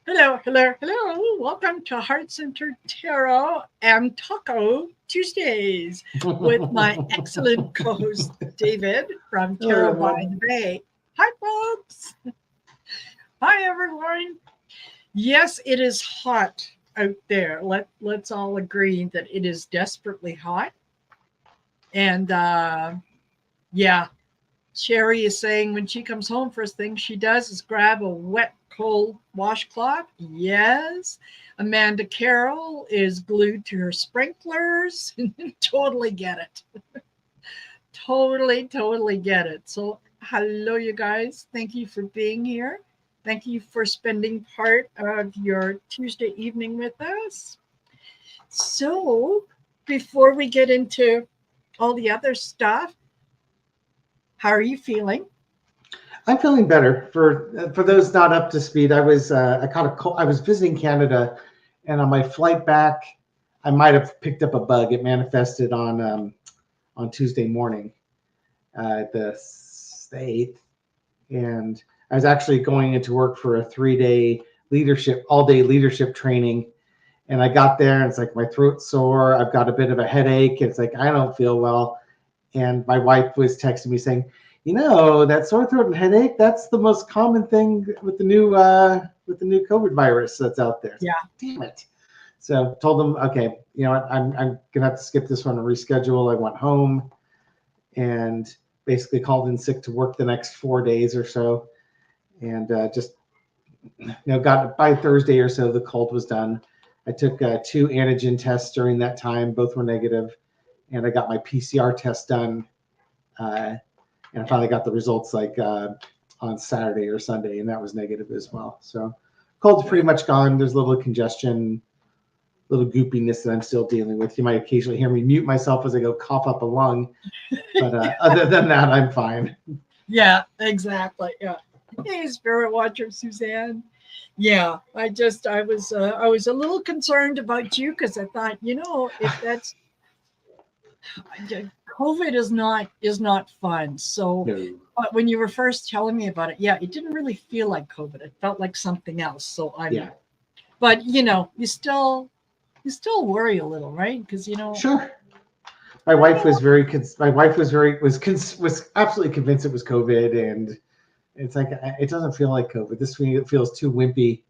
Hello, hello, hello. Welcome to Heart Centered Tarot and Taco Tuesdays with my excellent co host, David from Hello, Tarot by everyone. the Bay. Hi, folks. Hi, everyone. Yes, it is hot out there. Let's all agree that it is desperately hot. And yeah, Sherry is saying when she comes home, first thing she does is grab a wet, cold washcloth. Yes. Amanda Carroll is glued to her sprinklers. Totally get it. Totally, totally get it. So, hello, you guys. Thank you for being here. Thank you for spending part of your Tuesday evening with us. So, before we get into all the other stuff, how are you feeling? I'm feeling better. For those not up to speed, I caught a cold. I was visiting Canada, and on my flight back, I might have picked up a bug. It manifested on Tuesday morning, the 8th, and I was actually going into work for a 3-day all day leadership training. And I got there, and it's like my throat's sore. I've got a bit of a headache. It's like I don't feel well. And my wife was texting me saying, that sore throat and headache, that's the most common thing with the new COVID virus that's out there. It's like, Yeah. damn it. So told them, okay, I'm gonna have to skip this one and reschedule. I went home and basically called in sick to work the next 4 days or so, and just got by Thursday or so the cold was done. I took 2 antigen tests during that time, both were negative, and I got my PCR test done. And I finally got the results on Saturday or Sunday, and that was negative as well. So cold's pretty Good. much gone. There's a little congestion, little goopiness that I'm still dealing with. You might occasionally hear me mute myself as I go cough up a lung, but other than that, I'm fine. Yeah, exactly. Yeah. Hey, Spirit Watcher Suzanne. Yeah, I was a little concerned about you because I thought, if that's yeah, COVID is not fun. So, No. but when you were first telling me about it, yeah, it didn't really feel like COVID. It felt like something else. So Yeah. but you still worry a little, right? Because Sure. you never know. My wife was absolutely convinced it was COVID, and it's like it doesn't feel like COVID. Feels too wimpy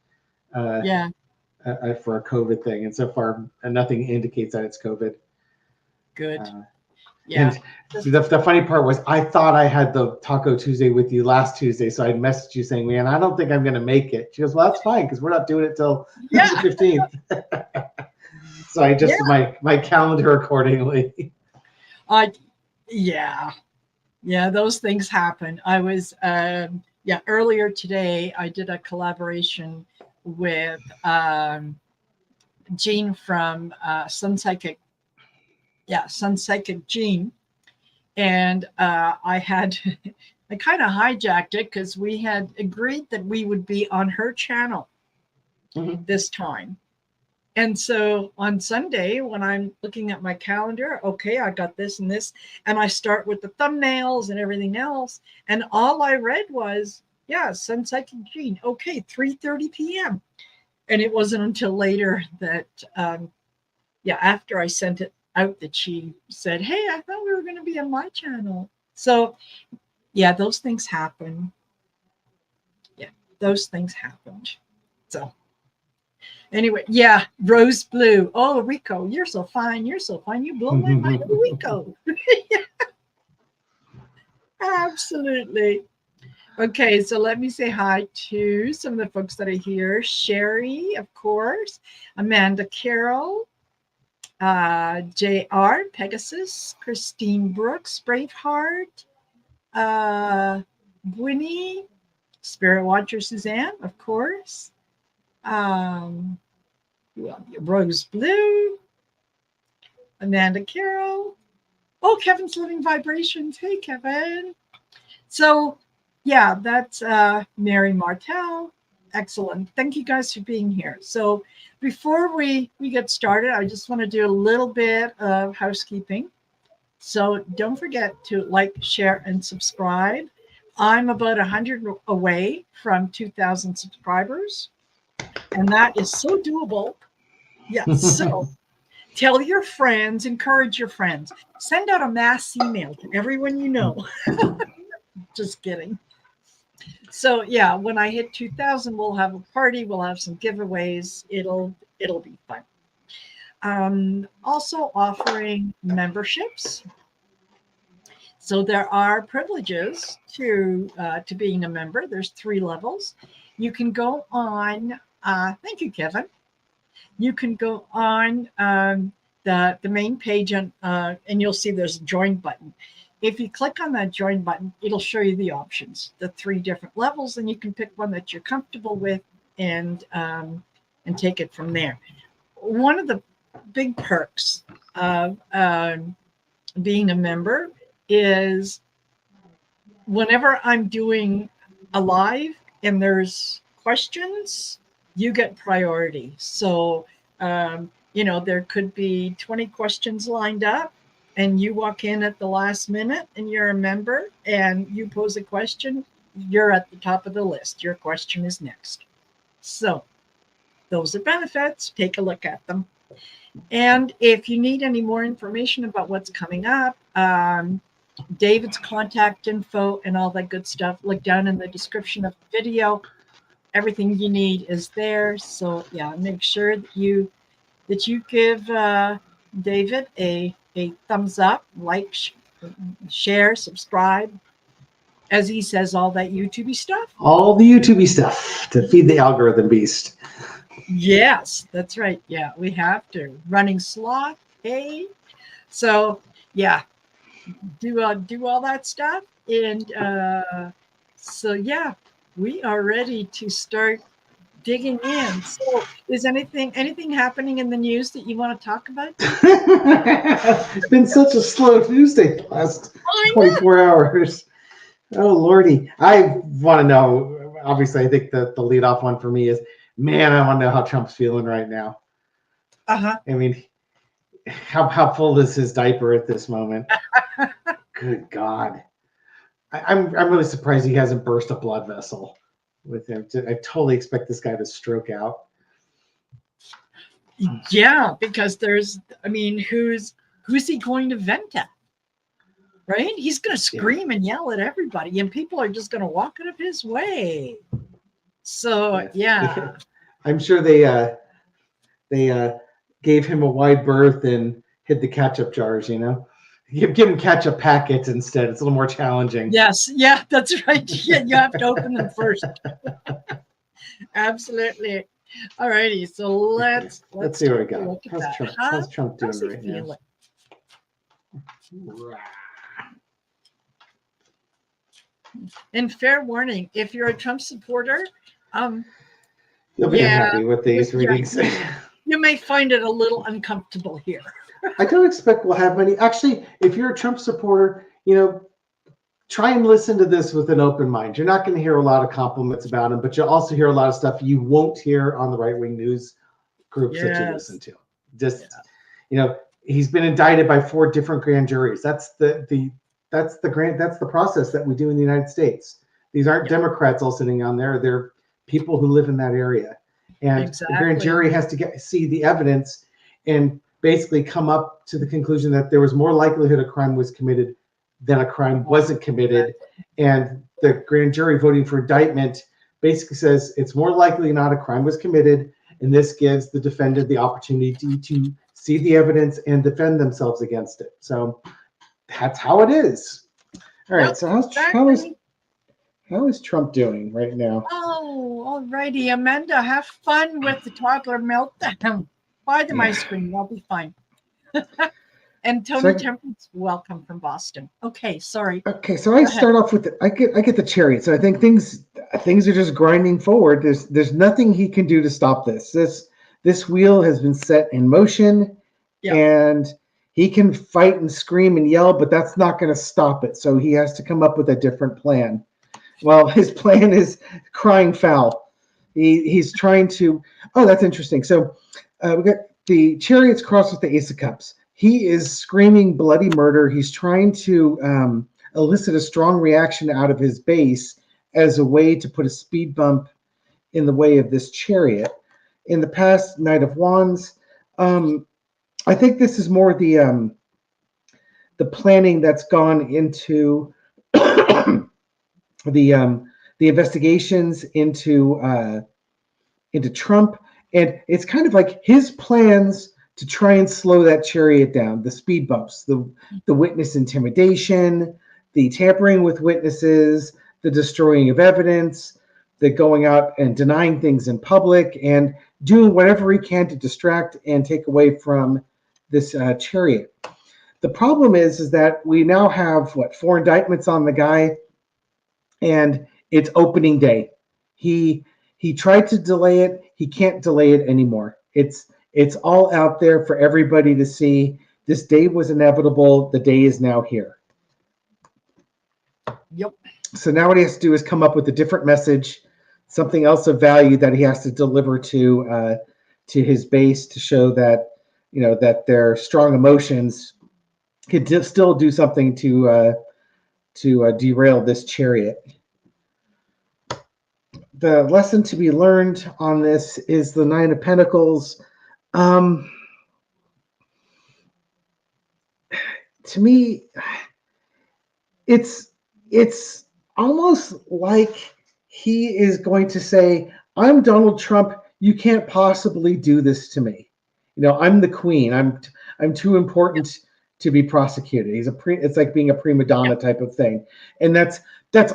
uh, Yeah, for a COVID thing, and so far nothing indicates that it's COVID. good. Uh, Yeah, And just the funny part was, I thought I had the Taco Tuesday with you last Tuesday, so I messaged you saying, "Man, I don't think I'm going to make it." She goes, "Well, that's fine because we're not doing it till the yeah, 15th." So I yeah. adjusted my calendar accordingly. I Yeah, yeah, those things happen. Yeah, earlier today, I did a collaboration with Jean from Sun Psychic, yeah, Sun Psychic Jean. And I had, I kind of hijacked it because we had agreed that we would be on her channel Mhm. this time. And so on Sunday, when I'm looking at my calendar, okay, I got this and this, and I start with the thumbnails and everything else. And all I read was, yeah, Sun Psychic Gene. Okay, 3:30 p.m. And it wasn't until later that, yeah, after I sent it out that she said, hey, I thought we were going to be on my channel. So, yeah, those things happen. Yeah, those things happened. So, anyway, yeah, rose blue. Oh, Rico, you're so fine. You're so fine. You blow my mind. Oh, Rico. Absolutely. Okay, so let me say hi to some of the folks that are here. Sherry, of course, Amanda Carroll, JR, Pegasus, Christine Brooks, Braveheart, uh, Winnie, Spirit Watcher Suzanne, of course. Um, Rose Blue, Amanda Carroll. Oh, Kevin's Living Vibrations. Hey, Kevin. So, yeah, that's Mary Martell. Excellent. Thank you guys for being here. So, before we get started, I just want to do a little bit of housekeeping. So, don't forget to like, share, and subscribe. I'm about 100 away from 2,000 subscribers. And that is so doable. Yeah. So tell your friends, encourage your friends, send out a mass email to everyone you know. Just kidding. So yeah, when I hit 2000, we'll have a party. We'll have some giveaways. It'll be fun. Also offering memberships. So there are privileges to being a member. There's 3 levels. You can go on. Thank you, Kevin. You can go on the main page and you'll see there's a join button. If you click on that join button, it'll show you the options, the 3 different levels, and you can pick one that you're comfortable with and take it from there. One of the big perks of being a member is whenever I'm doing a live and there's questions, you get priority. So, there could be 20 questions lined up and you walk in at the last minute and you're a member and you pose a question, you're at the top of the list. Your question is next. So those are benefits. Take a look at them. And if you need any more information about what's coming up, David's contact info and all that good stuff, look down in the description of the video. Everything you need is there. So yeah, make sure that you give David a thumbs up, like, share, subscribe. As he says, all that YouTube stuff. All the YouTube stuff to feed the algorithm beast. Yes, that's right. Yeah, we have to. Running sloth, hey. So yeah, do all that stuff. And so yeah, we are ready to start digging in. So is anything happening in the news that you want to talk about? It's been such a slow Tuesday the last 24 hours. Oh Lordy. I want to know, obviously I think the lead off one for me is, man, I want to know how Trump's feeling right now. Uh-huh. I mean, how full is his diaper at this moment? Good God. I'm really surprised he hasn't burst a blood vessel with him. I totally expect this guy to stroke out. Yeah, because who's he going to vent at? Right? He's going to scream and yell at everybody, and people are just going to walk out of his way. So yeah. I'm sure they gave him a wide berth and hid the ketchup jars. Give him ketchup packets instead. It's a little more challenging. Yes, yeah, that's right. Yeah, you have to open them first. Absolutely. All righty, so let's see what we got. How's Trump doing right now? And fair warning, if you're a Trump supporter, you'll be happy with these readings. You may find it a little uncomfortable here. I don't expect we'll have many. Actually, if you're a Trump supporter, try and listen to this with an open mind. You're not going to hear a lot of compliments about him, but you'll also hear a lot of stuff you won't hear on the right-wing news groups that you listen to. He's been indicted by 4 different grand juries. That's the process that we do in the United States. These aren't Democrats all sitting on there. They're people who live in that area. And the grand jury has to see the evidence and basically come up to the conclusion that there was more likelihood a crime was committed than a crime wasn't committed. And the grand jury voting for indictment basically says it's more likely not a crime was committed, and this gives the defendant the opportunity to see the evidence and defend themselves against it. So that's how it is. All right, so how is Trump doing right now? Oh, all righty. Amanda, have fun with the toddler meltdown. Buy them ice cream. They'll be fine. And Tony Temperance, welcome from Boston. Okay, sorry. Okay, so I start off with I get the chariot. So I think things are just grinding forward. There's nothing he can do to stop this. This wheel has been set in motion, and he can fight and scream and yell, but that's not going to stop it. So he has to come up with a different plan. Well, his plan is crying foul. He's trying to. Oh, that's interesting. So we got the chariots crossed with the Ace of Cups. He is screaming bloody murder. He's trying to elicit a strong reaction out of his base as a way to put a speed bump in the way of this chariot. In the past, Knight of Wands. I think this is more the planning that's gone into the investigations into Trump, and it's kind of like his plans to try and slow that chariot down, the speed bumps, the witness intimidation, the tampering with witnesses, the destroying of evidence, the going out and denying things in public, and doing whatever he can to distract and take away from this chariot. The problem is that we now have 4 indictments on the guy, and it's opening day. He tried to delay it. He can't delay it anymore. It's all out there for everybody to see. This day was inevitable. The day is now here. Yep. So now what he has to do is come up with a different message, something else of value that he has to deliver to his base to show that that their strong emotions could still do something to derail this chariot. The lesson to be learned on this is the Nine of Pentacles. To me, it's almost like he is going to say, "I'm Donald Trump. You can't possibly do this to me. I'm the queen. I'm too important to be prosecuted." It's like being a prima donna type of thing, and that's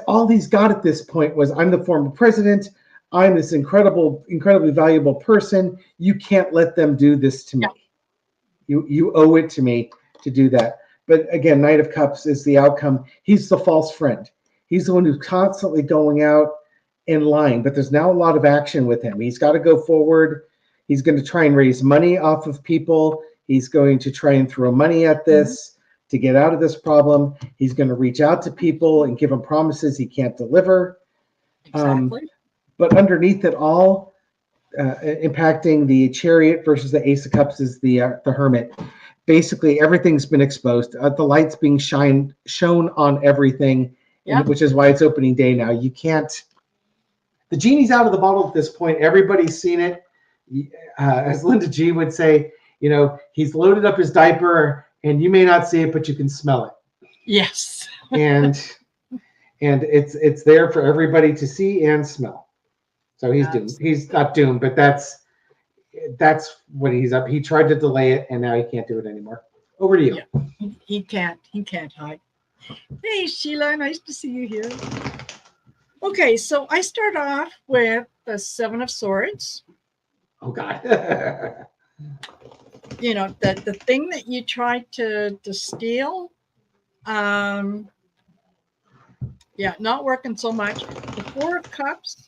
all he's got at this point. Was, "I'm the former president. I'm this incredibly valuable person. You can't let them do this to me. You owe it to me to do that." But again, Knight of Cups is the outcome. He's the false friend. He's the one who's constantly going out and lying. But there's now a lot of action with him. He's got to go forward. He's going to try and raise money off of people. He's going to try and throw money at this to get out of this problem. He's going to reach out to people and give them promises he can't deliver. Exactly. But underneath it all, impacting the Chariot versus the Ace of Cups is the Hermit. Basically, everything's been exposed. The light's being shown on everything, which is why it's opening day now. You can't. The genie's out of the bottle at this point. Everybody's seen it. As Linda G would say, he's loaded up his diaper, and you may not see it, but you can smell it. Yes. and it's there for everybody to see and smell. So he's doomed. He's not doomed, but that's what he's up. He tried to delay it, and now he can't do it anymore. Over to you. Yeah, he can't hide. Hey, Sheila, nice to see you here. Okay, so I start off with the Seven of Swords. Oh, God. The thing that you tried to steal, not working so much. The Four of Cups.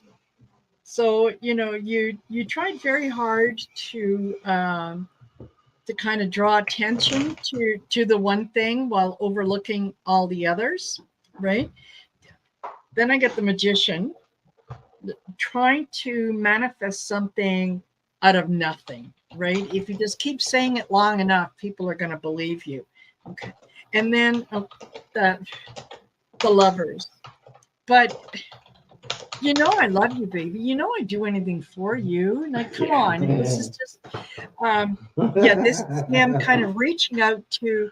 So, you tried very hard to kind of draw attention to the one thing while overlooking all the others, right? Then I get the Magician, trying to manifest something out of nothing, right? If you just keep saying it long enough, people are going to believe you. Okay. And then the Lovers. But I love you, baby. I do anything for you. Like, come on. This is just, this is him kind of reaching out to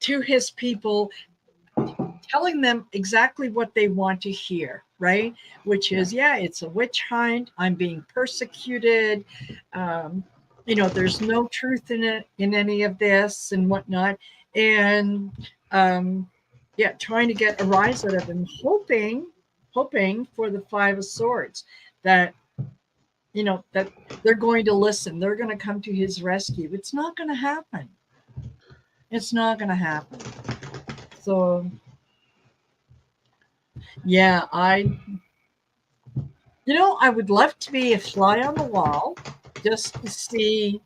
his people, telling them exactly what they want to hear, right? Which is, it's a witch hunt. I'm being persecuted. There's no truth in it, in any of this and whatnot. And, trying to get a rise out of him, hoping for the Five of Swords, that that they're going to listen, they're going to come to his rescue. It's not going to happen. So I would love to be a fly on the wall just to see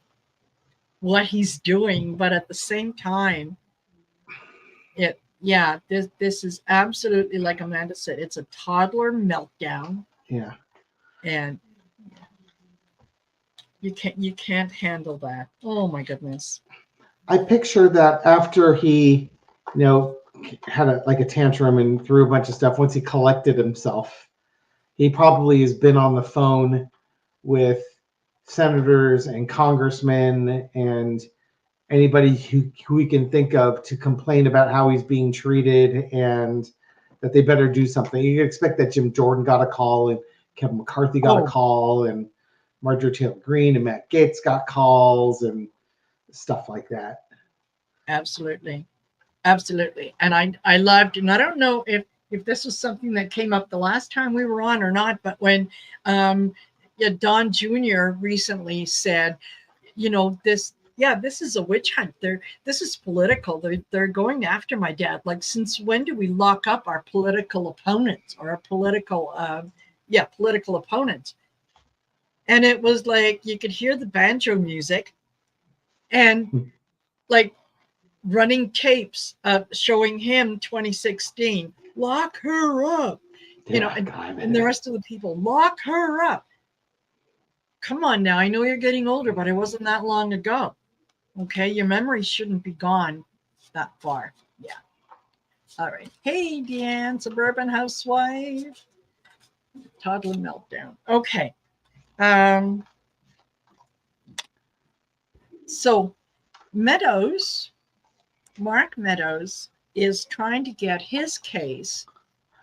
what he's doing, but at the same time, this is absolutely, like Amanda said, it's a toddler meltdown. Yeah. And you can't handle that. Oh my goodness. I picture that after he, had a tantrum and threw a bunch of stuff, once he collected himself he probably has been on the phone with senators and congressmen and anybody who we can think of to complain about how he's being treated and that they better do something. You expect that Jim Jordan got a call and Kevin McCarthy got a call and Marjorie Taylor Greene and Matt Gaetz got calls and stuff like that. Absolutely. Absolutely. And I loved, and I don't know if this was something that came up the last time we were on or not, but when Don Jr. recently said, this is a witch hunt. This is political. They're going after my dad. Like, since when do we lock up our political opponents or our political opponents? And it was like, you could hear the banjo music and like running tapes showing him 2016, lock her up, and the rest of the people, lock her up. Come on now. I know you're getting older, but it wasn't that long ago. Okay. Your memory shouldn't be gone that far. Yeah. All right. Hey, Deanne, suburban housewife. Toddler meltdown. Okay. So Mark Meadows is trying to get his case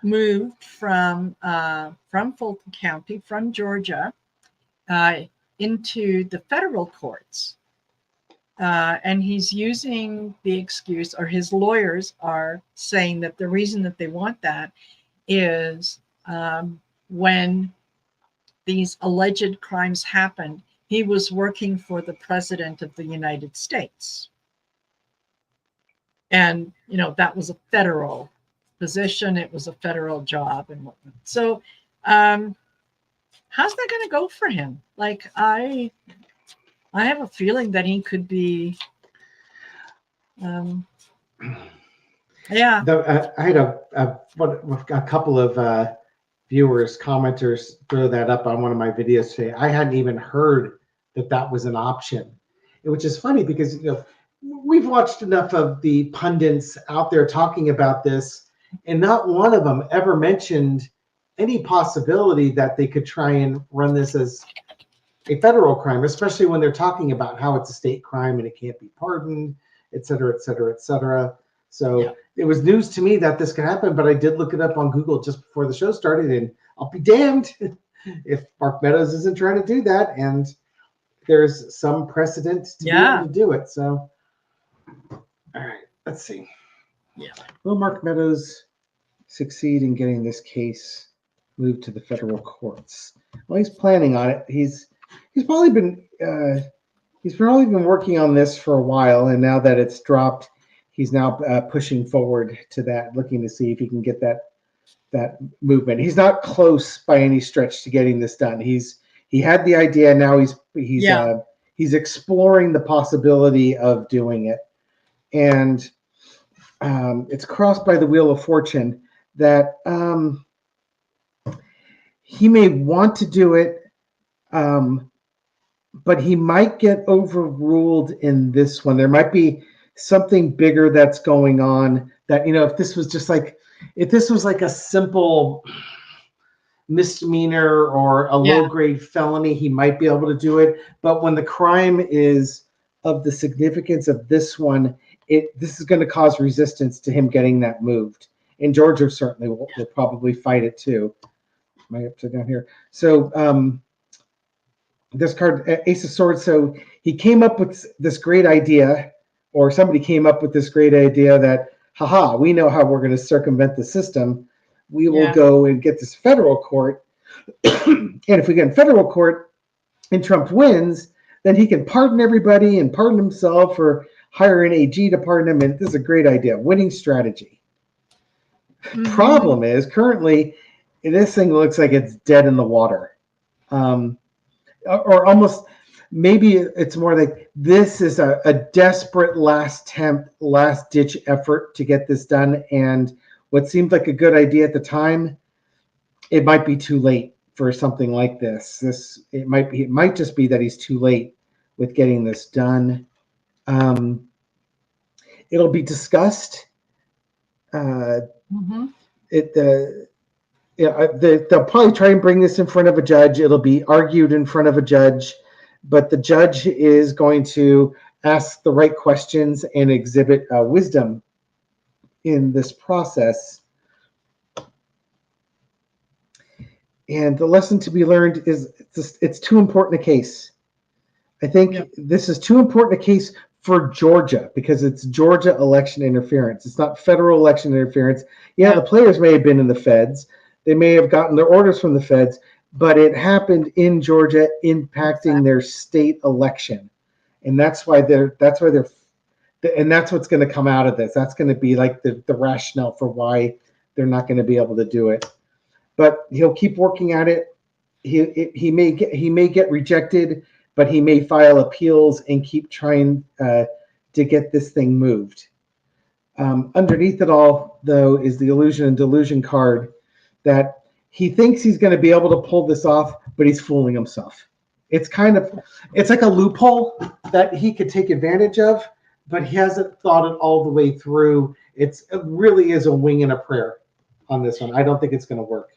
moved from Fulton County, from Georgia, into the federal courts. And he's using the excuse, or his lawyers are saying that the reason that they want that is when these alleged crimes happened, he was working for the President of the United States. And, that was a federal position. It was a federal job and whatnot. So how's that going to go for him? Like, I have a feeling that he could be, yeah. I had a couple of viewers, commenters throw that up on one of my videos today. I hadn't even heard that was an option, which is funny because, we've watched enough of the pundits out there talking about this, and not one of them ever mentioned any possibility that they could try and run this as a federal crime, especially when they're talking about how it's a state crime and it can't be pardoned, et cetera, et cetera, et cetera. So It was news to me that this could happen, but I did look it up on Google just before the show started, and I'll be damned if Mark Meadows isn't trying to do that, and there's some precedent to be able to do it. So, all right, let's see. Yeah. Will Mark Meadows succeed in getting this case moved to the federal courts? Well, he's planning on it. He's probably been working on this for a while, and now that it's dropped, he's now pushing forward to that, looking to see if he can get that movement. He's not close by any stretch to getting this done. He had the idea. Now he's exploring the possibility of doing it, and it's crossed by the wheel of fortune that he may want to do it, but he might get overruled in this one. There might be something bigger that's going on that, if this was like a simple misdemeanor or a low-grade felony, he might be able to do it. But when the crime is of the significance of this one, this is going to cause resistance to him getting that moved. And Georgia certainly will probably fight it too. Am I upside down here? So this card, Ace of Swords. So he came up with this great idea, or somebody came up with this great idea that, haha, we know how we're going to circumvent the system. We will go and get this federal court. And if we get in federal court and Trump wins, then he can pardon everybody and pardon himself, or hire an AG to pardon him. And this is a great idea, winning strategy. Mm-hmm. Problem is, currently, this thing looks like it's dead in the water. Or almost, maybe it's more like this is a desperate last-ditch effort to get this done. And what seemed like a good idea at the time, it might be too late for something like this. It might just be that he's too late with getting this done. It'll be discussed. It Yeah, they'll probably try and bring this in front of a judge. It'll be argued in front of a judge, but the judge is going to ask the right questions and exhibit wisdom in this process. And the lesson to be learned is it's too important a case. I think this is too important a case for Georgia because it's Georgia election interference. It's not federal election interference. Yeah, the players may have been in the feds. They may have gotten their orders from the feds, but it happened in Georgia, impacting their state election. And that's why they're and that's what's going to come out of this. That's going to be like the rationale for why they're not going to be able to do it. But he'll keep working at it. He may get rejected, but he may file appeals and keep trying to get this thing moved. Underneath it all, though, is the illusion and delusion card that he thinks he's going to be able to pull this off, but he's fooling himself. It's like a loophole that he could take advantage of, but he hasn't thought it all the way through. It really is a wing and a prayer on this one. I don't think it's going to work.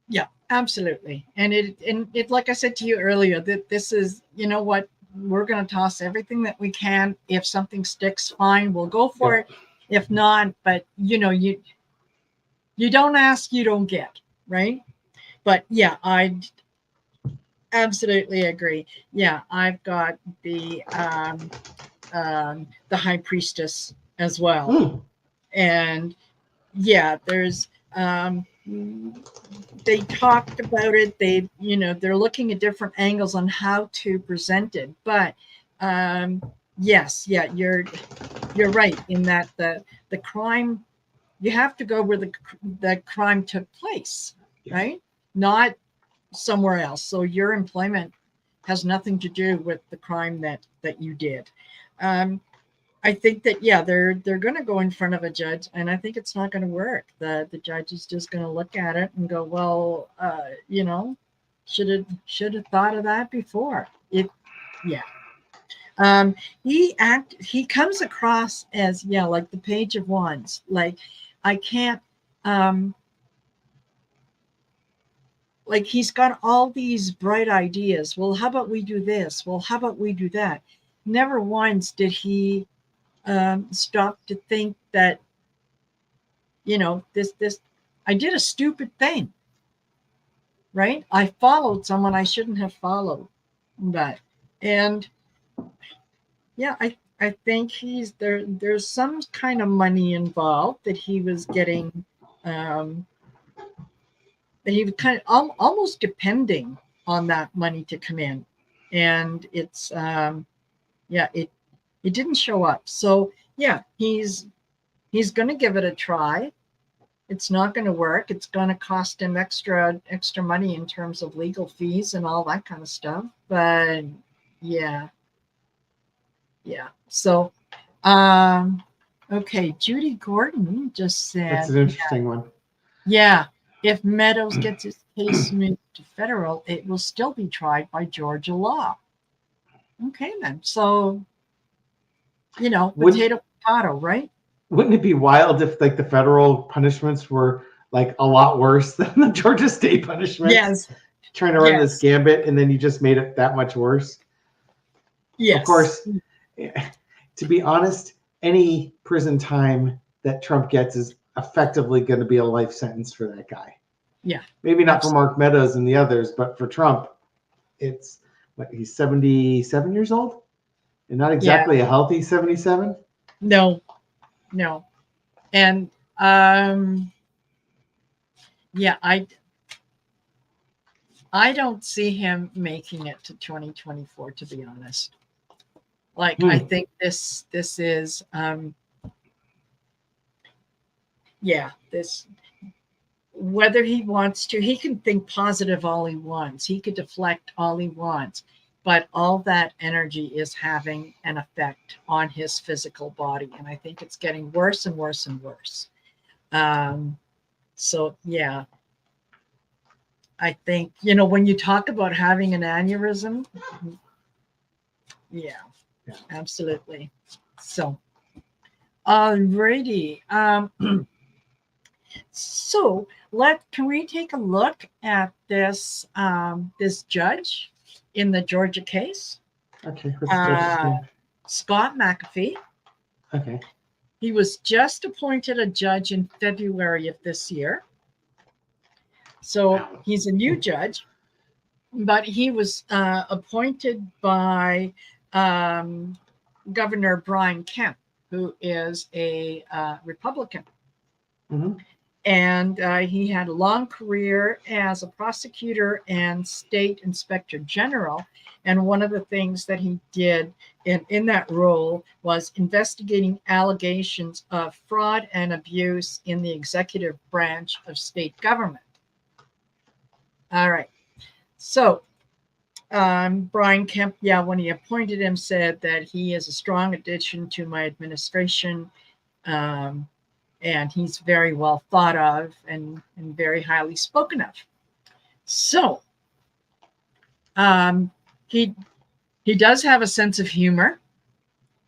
Yeah, absolutely. And it like I said to you earlier, that this is, you know what, we're going to toss everything that we can. If something sticks, fine, we'll go for it. If not, but you don't ask, you don't get, right? But yeah, I absolutely agree. Yeah, I've got the high priestess as well. And yeah, there's they talked about it. They're looking at different angles on how to present it. But yes, yeah, you're right in that the crime, you have to go where the crime took place, right? Not somewhere else. So your employment has nothing to do with the crime that you did. I think that they're going to go in front of a judge, and I think it's not going to work. The judge is just going to look at it and go, well, should have thought of that before. He comes across as like the Page of Wands. Like I can't like he's got all these bright ideas. Well, how about we do this? Well, how about we do that? Never once did he stop to think that, this I did a stupid thing, right? I followed someone I shouldn't have followed. But and I think there's some kind of money involved that he was getting, that he was kind of almost depending on that money to come in. And it's it didn't show up. So he's going to give it a try. It's not going to work. It's going to cost him extra money in terms of legal fees and all that kind of stuff. But yeah. So, okay. Judy Gordon just said, that's an interesting one. Yeah. If Meadows gets his case moved to federal, it will still be tried by Georgia law. Okay, then. So, potato, right? Wouldn't it be wild if like the federal punishments were like a lot worse than the Georgia state punishments? Yes. Trying to run this gambit, and then you just made it that much worse. Yes. Of course, to be honest, any prison time that Trump gets is effectively going to be a life sentence for that guy. Yeah. Maybe not for Mark Meadows and the others, but for Trump, it's he's 77 years old and not exactly a healthy 77. No. And I don't see him making it to 2024, to be honest. Like I think this is this, whether he wants to, he can think positive all he wants, he could deflect all he wants, but all that energy is having an effect on his physical body, and I think it's getting worse and worse and worse. So I think, when you talk about having an aneurysm, absolutely. So alrighty. So can we take a look at this judge in the Georgia case? Okay, what's the judge's name? Scott McAfee. Okay. He was just appointed a judge in February of this year. So he's a new judge, but he was appointed by Governor Brian Kemp, who is a Republican. Mm-hmm. And he had a long career as a prosecutor and state inspector general. And one of the things that he did in that role was investigating allegations of fraud and abuse in the executive branch of state government. All right. So Brian Kemp, when he appointed him, said that he is a strong addition to my administration. And he's very well thought of and very highly spoken of. So he does have a sense of humor.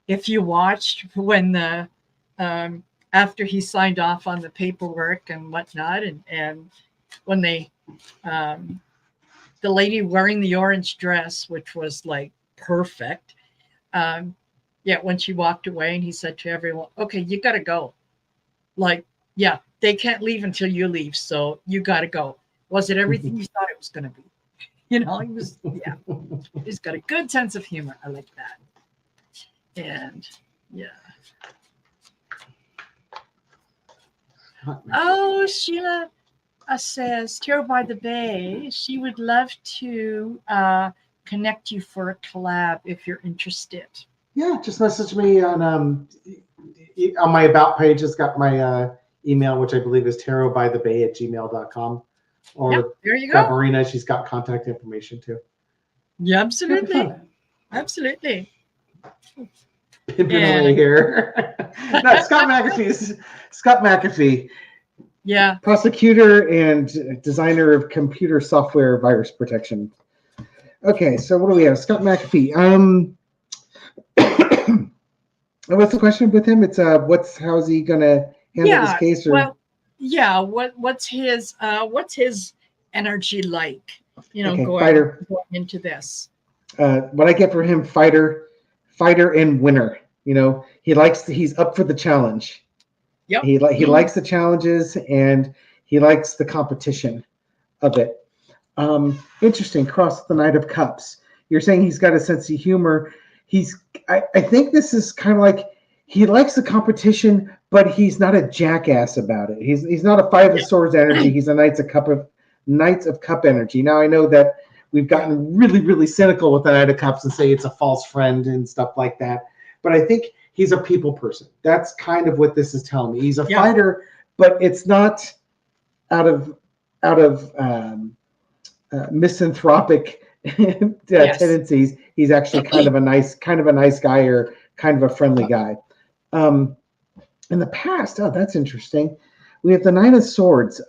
If you watched when after he signed off on the paperwork and whatnot, and when the lady wearing the orange dress, which was like perfect, when she walked away and he said to everyone, "Okay, you got to go." Like, yeah, they can't leave until you leave, so you got to go. Was it everything you thought it was going to be? He was, he's got a good sense of humor. I like that. And oh, Sheila says, Tarot by the Bay, she would love to connect you for a collab if you're interested. Yeah, just message me on my about page. It's got my email, which I believe is tarotbythebay@gmail.com. Or there you go. Marina, she's got contact information too. Yeah, absolutely. Absolutely. Pimping away here. No, Scott McAfee. Yeah. Prosecutor and designer of computer software virus protection. Okay, so what do we have? Scott McAfee. What's the question with him? It's how's he gonna handle this case? Or? Well, what's his energy like? Going into this. What I get for him, fighter and winner. He's up for the challenge. Yep. He likes the challenges and he likes the competition of it. Interesting. Cross the Knight of Cups. You're saying he's got a sense of humor. I think this is kind of like he likes the competition, but he's not a jackass about it. He's not a Five of Swords energy. He's a Knights of Cup energy. Now I know that we've gotten really, really cynical with the Knight of Cups and say it's a false friend and stuff like that. But I think he's a people person. That's kind of what this is telling me. He's a fighter, but it's not out of misanthropic tendencies. He's actually kind of a nice guy or kind of a friendly guy. In the past, that's interesting. We have the Nine of Swords.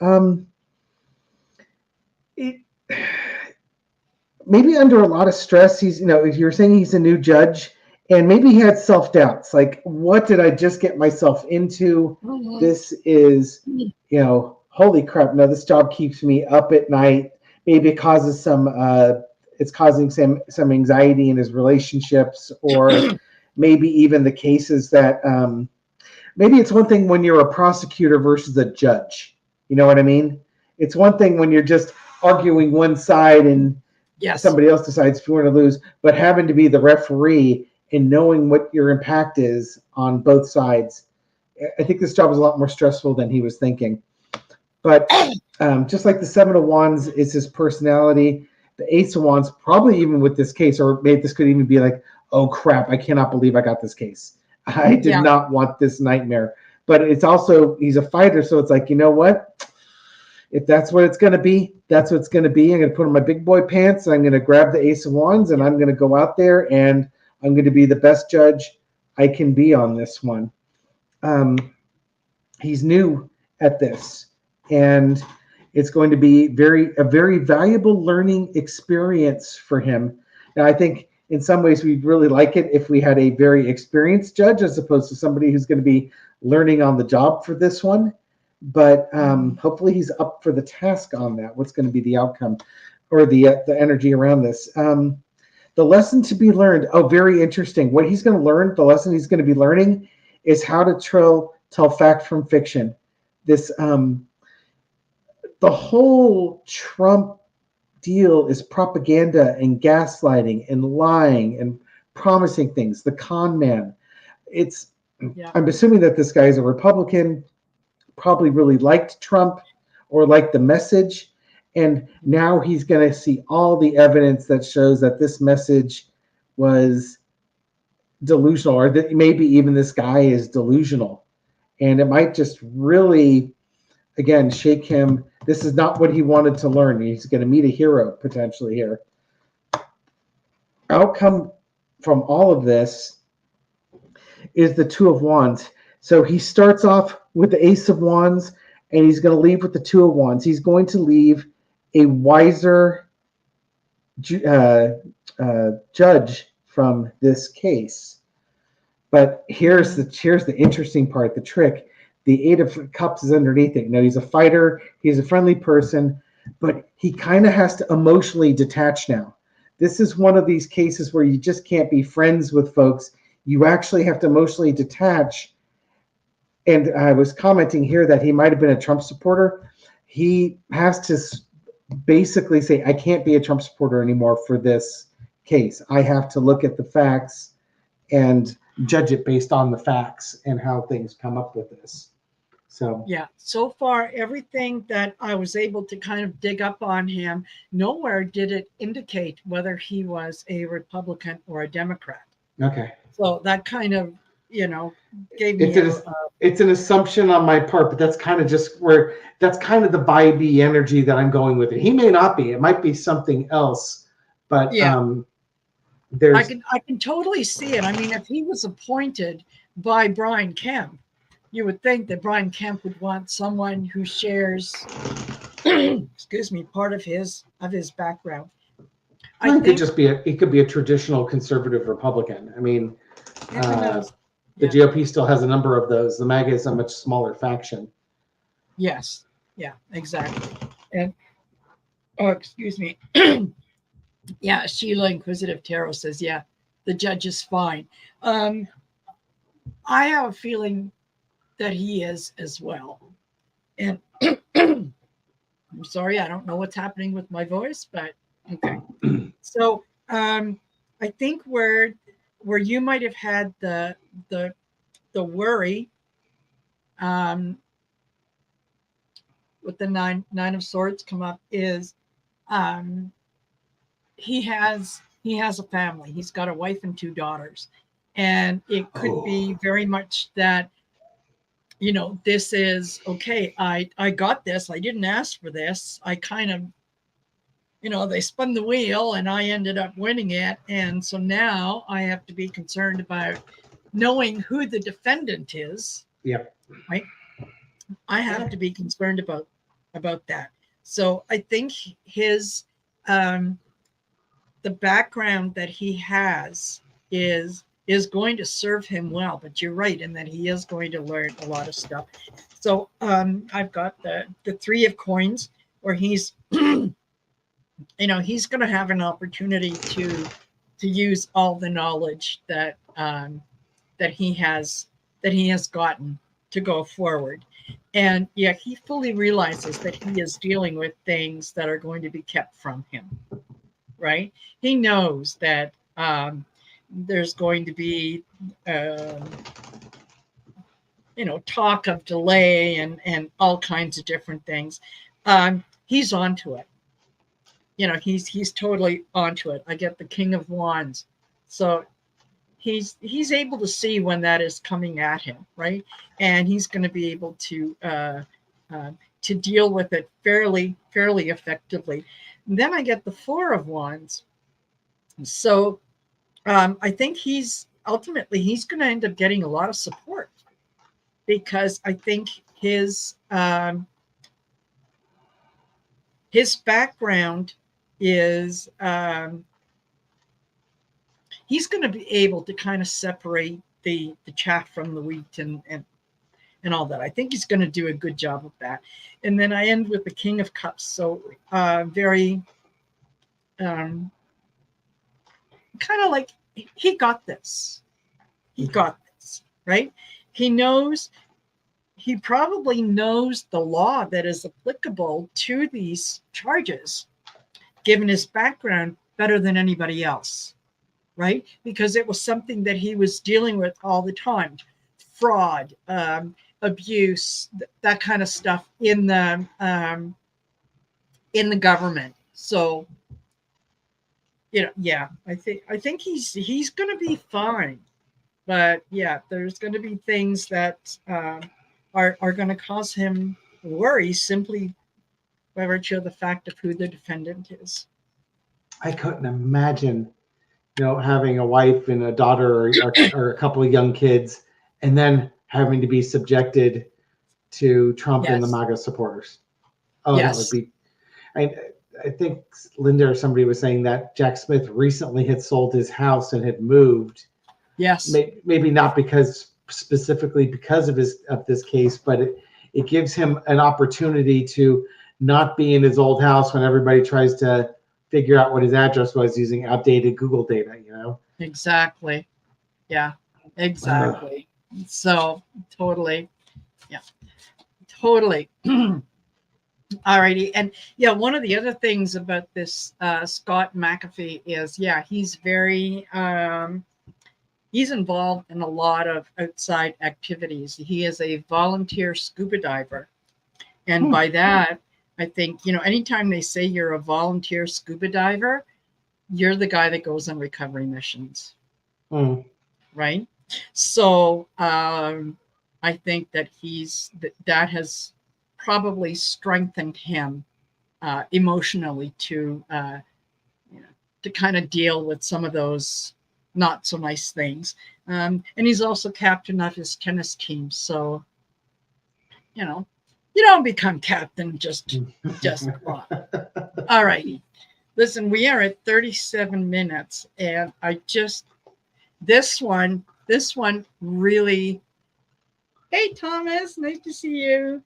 Maybe under a lot of stress. He's, you're saying he's a new judge, and maybe he had self-doubts. Like, what did I just get myself into? Mm-hmm. This is, holy crap. No, this job keeps me up at night. Maybe it causes it's causing some anxiety in his relationships, or maybe even the cases that, maybe it's one thing when you're a prosecutor versus a judge. You know what I mean? It's one thing when you're just arguing one side and somebody else decides if you want to lose, but having to be the referee and knowing what your impact is on both sides. I think this job is a lot more stressful than he was thinking. But just like the Seven of Wands is his personality, the Ace of Wands, probably even with this case, or maybe this could even be like, oh crap, I cannot believe I got this case. I did not want this nightmare. But it's also, he's a fighter, so it's like, you know what? If that's what it's going to be, that's what it's going to be. I'm going to put on my big boy pants, and I'm going to grab the Ace of Wands, and I'm going to go out there, and I'm going to be the best judge I can be on this one. He's new at this, and it's going to be a very valuable learning experience for him. Now, I think in some ways we'd really like it if we had a very experienced judge as opposed to somebody who's going to be learning on the job for this one. but hopefully he's up for the task on that. What's going to be the outcome or the energy around this? The lesson to be learned. Oh, very interesting. What he's going to learn, the lesson he's going to be learning, is how to tell fact from fiction. This the whole Trump deal is propaganda and gaslighting and lying and promising things. The con man. It's. Yeah. I'm assuming that this guy is a Republican, probably really liked Trump or liked the message. And now he's going to see all the evidence that shows that this message was delusional, or that maybe even this guy is delusional. And it might just really, again, shake him. This is not what he wanted to learn. He's going to meet a hero potentially here. Outcome from all of this is the Two of Wands. So he starts off with the Ace of Wands, and he's going to leave with the Two of Wands. He's going to leave a wiser judge from this case. But here's the interesting part, the trick. The Eight of Cups is underneath it. You know, he's a fighter, he's a friendly person, but he kind of has to emotionally detach now. This is one of these cases where you just can't be friends with folks. You actually have to emotionally detach. And I was commenting here that he might have been a Trump supporter. He has to basically say, I can't be a Trump supporter anymore for this case. I have to look at the facts and judge it based on the facts and how things come up with this. So yeah, so far everything that I was able to kind of dig up on him, nowhere did it indicate whether he was a Republican or a Democrat. okay. So that kind of, gave me It's an assumption on my part, but that's kind of just where that's kind of the vibey energy that I'm going with it. He may not be. It might be something else, but yeah. there's I can totally see it. I mean, if he was appointed by Brian Kemp, you would think that Brian Kemp would want someone who shares, excuse me, part of his background. it could just be it could be a traditional conservative Republican. I mean, the GOP still has a number of those. The MAGA is a much smaller faction. Yes. Yeah, exactly. And excuse me. Yeah, Sheila Inquisitive Tarot says, yeah, the judge is fine. I have a feeling that he is as well. And I'm sorry, I don't know what's happening with my voice, but okay. So I think where you might have had the worry with the nine of swords come up is he has a family. He's got a wife and 2 daughters, and it could be very much that this is okay. I got this. I didn't ask for this. I kind of they spun the wheel and I ended up winning it, and so now I have to be concerned about knowing who the defendant is. Yep. Right. I have to be concerned about that. So I think his the background that he has is going to serve him well. But you're right in that he is going to learn a lot of stuff. So I've got the 3 of coins, where he's he's going to have an opportunity to use all the knowledge that that he has gotten to go forward. And yeah, he fully realizes that he is dealing with things that are going to be kept from him. Right? He knows that there's going to be, talk of delay and all kinds of different things. He's onto it. He's totally onto it. I get the King of Wands, so he's able to see when that is coming at him, right? And he's going to be able to deal with it fairly effectively. And then I get the 4 of Wands. So I think he's ultimately going to end up getting a lot of support, because I think his background is he's going to be able to kind of separate the chaff from the wheat and and all that. I think he's going to do a good job of that. And then I end with the King of Cups. So very kind of like he got this. He got this, right? He knows, he probably knows the law that is applicable to these charges, given his background, better than anybody else, right? Because it was something that he was dealing with all the time. Fraud, abuse, that kind of stuff in the government. So, yeah, I think he's going to be fine. But yeah, there's going to be things that are going to cause him worry simply by virtue of the fact of who the defendant is. I couldn't imagine, having a wife and a daughter or a couple of young kids, and then having to be subjected to Trump and the Yes. MAGA supporters. Oh, Yes. that would be. I think Linda or somebody was saying that Jack Smith recently had sold his house and had moved. Yes. Maybe not specifically because of this case, but it gives him an opportunity to not be in his old house when everybody tries to figure out what his address was using outdated Google data, Exactly. Yeah, exactly. So totally. Yeah, totally. Alrighty. And yeah, one of the other things about this Scott McAfee is, yeah, he's very he's involved in a lot of outside activities. He is a volunteer scuba diver. And by that, I think, anytime they say you're a volunteer scuba diver, you're the guy that goes on recovery missions. Right? So I think that that has probably strengthened him emotionally to kind of deal with some of those not so nice things. And he's also captain of his tennis team. So, you don't become captain just on. All righty. Listen, we are at 37 minutes, and this one really. Hey, Thomas, nice to see you.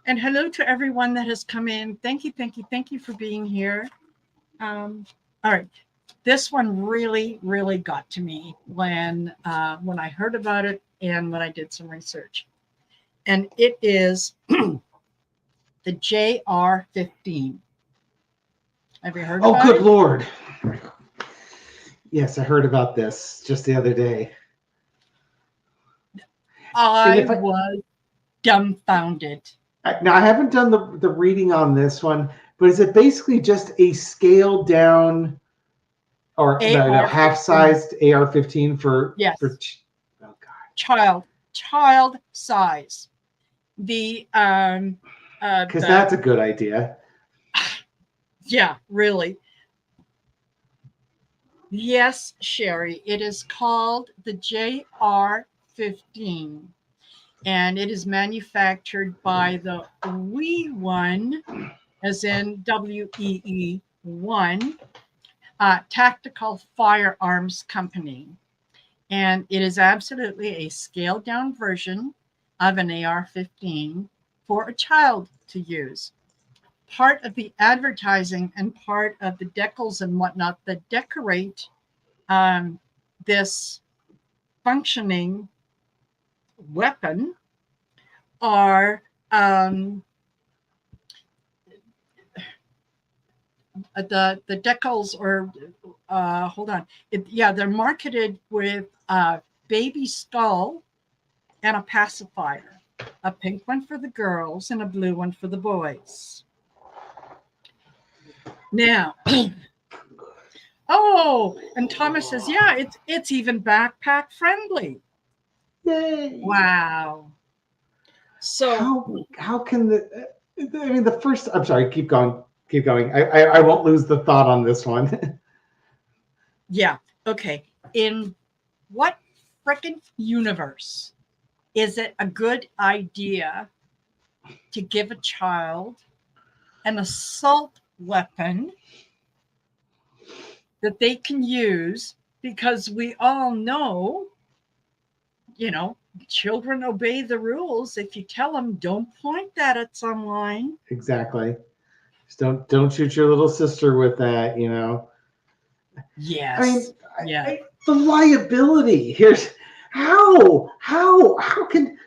And hello to everyone that has come in. Thank you for being here. All right. This one really, really got to me when I heard about it and when I did some research. And it is the JR-15. Have you heard about it? Oh, good Lord. Yes, I heard about this just the other day. I was dumbfounded. Now, I haven't done the reading on this one, but is it basically just a scaled down or half-sized AR-15 for? Yes. Oh God. Child size. Because that's a good idea. Yeah, really. Yes, Sherry. It is called the JR-15. And it is manufactured by the WEE1, as in WEE1, Tactical Firearms Company. And it is absolutely a scaled down version of an AR-15 for a child to use. Part of the advertising and part of the decals and whatnot that decorate this functioning weapon are the decals, or hold on, they're marketed with a baby skull and a pacifier, a pink one for the girls and a blue one for the boys. Now, and Thomas says, yeah, it's even backpack friendly. Yay! Wow. So how can the first? I'm sorry. Keep going. I won't lose the thought on this one. Yeah. Okay. In what frickin' universe is it a good idea to give a child an assault weapon that they can use? Because we all know, children obey the rules. If you tell them, don't point that at someone. Exactly. Just don't shoot your little sister with that, you know. I mean, Yes. Yeah. the liability here's how can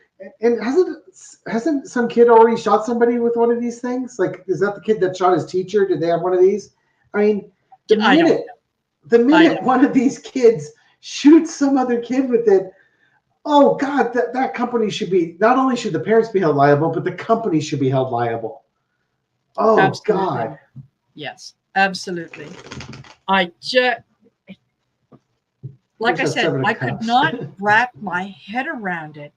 and hasn't some kid already shot somebody with one of these things? Like, is that the kid that shot his teacher? Did they have one of these? I mean, the I don't minute the I minute don't. one of these kids shoots some other kid with it, oh God, that company should be, not only should the parents be held liable, but the company should be held liable. Oh God. Absolutely. Yes. Absolutely. I just, like Where's I that said, 7 of I could cups? not wrap my head around it.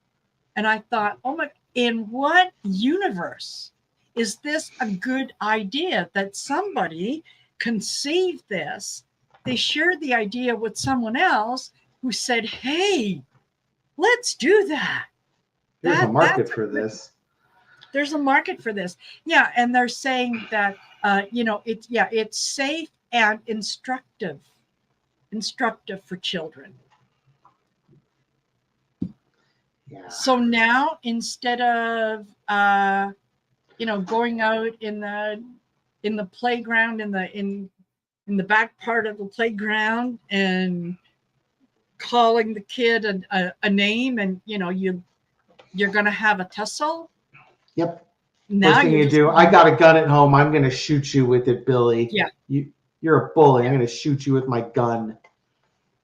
And I thought, oh my, in what universe is this a good idea that somebody conceived this? They shared the idea with someone else who said, hey, let's do that. There's a market That's for a good, this. there's a market for this. Yeah. And they're saying that, it's safe and instructive for children. Yeah. So now instead of going out in the playground in the back part of the playground and calling the kid a name, and you're going to have a tussle. Yep. Now First thing you're you just do, I got a gun at home. I'm going to shoot you with it, Billy. yeah You're a bully. I'm yeah going to shoot you with my gun.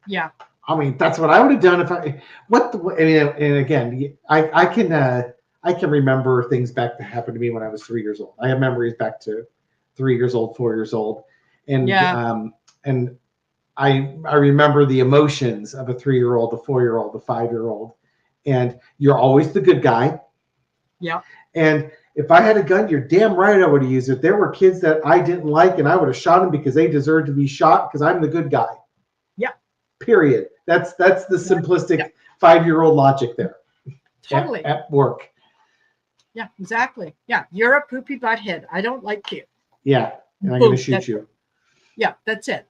yeah I mean, that's what I would have done if I. And again, I can remember things back that happened to me when I was 3 years old. I have memories back to 3 years old, 4 years old, and yeah and I remember the emotions of a 3 year old, a 4 year old, a 5 year old, and you're always the good guy. yeah And if I had a gun, you're damn right I would have used it. There were kids that I didn't like, and I would have shot them because they deserved to be shot because I'm the good guy. yeah Period. That's the exactly. Yeah, simplistic 5 year old logic there totally. at work. Yeah, exactly. Yeah, you're a poopy butthead. I don't like you. Yeah, and I'm going Boom. to shoot you. Yeah, that's it.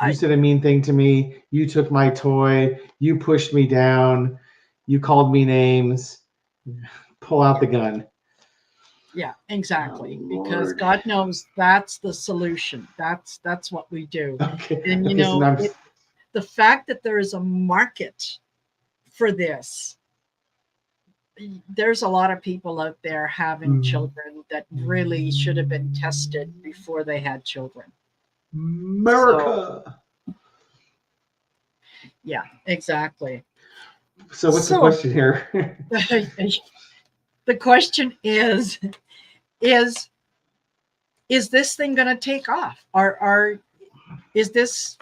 You said a mean thing to me. You took my toy. You pushed me down. You called me names. Pull out the gun. Yeah, exactly. Oh, Because Lord. God knows that's the solution. That's what we do. Okay. And Okay. So now the fact that there is a market for this, there's a lot of people out there having children that really should have been tested before they had children. America. So, yeah, exactly. So what's the question here? The question is this thing going to take off? Is this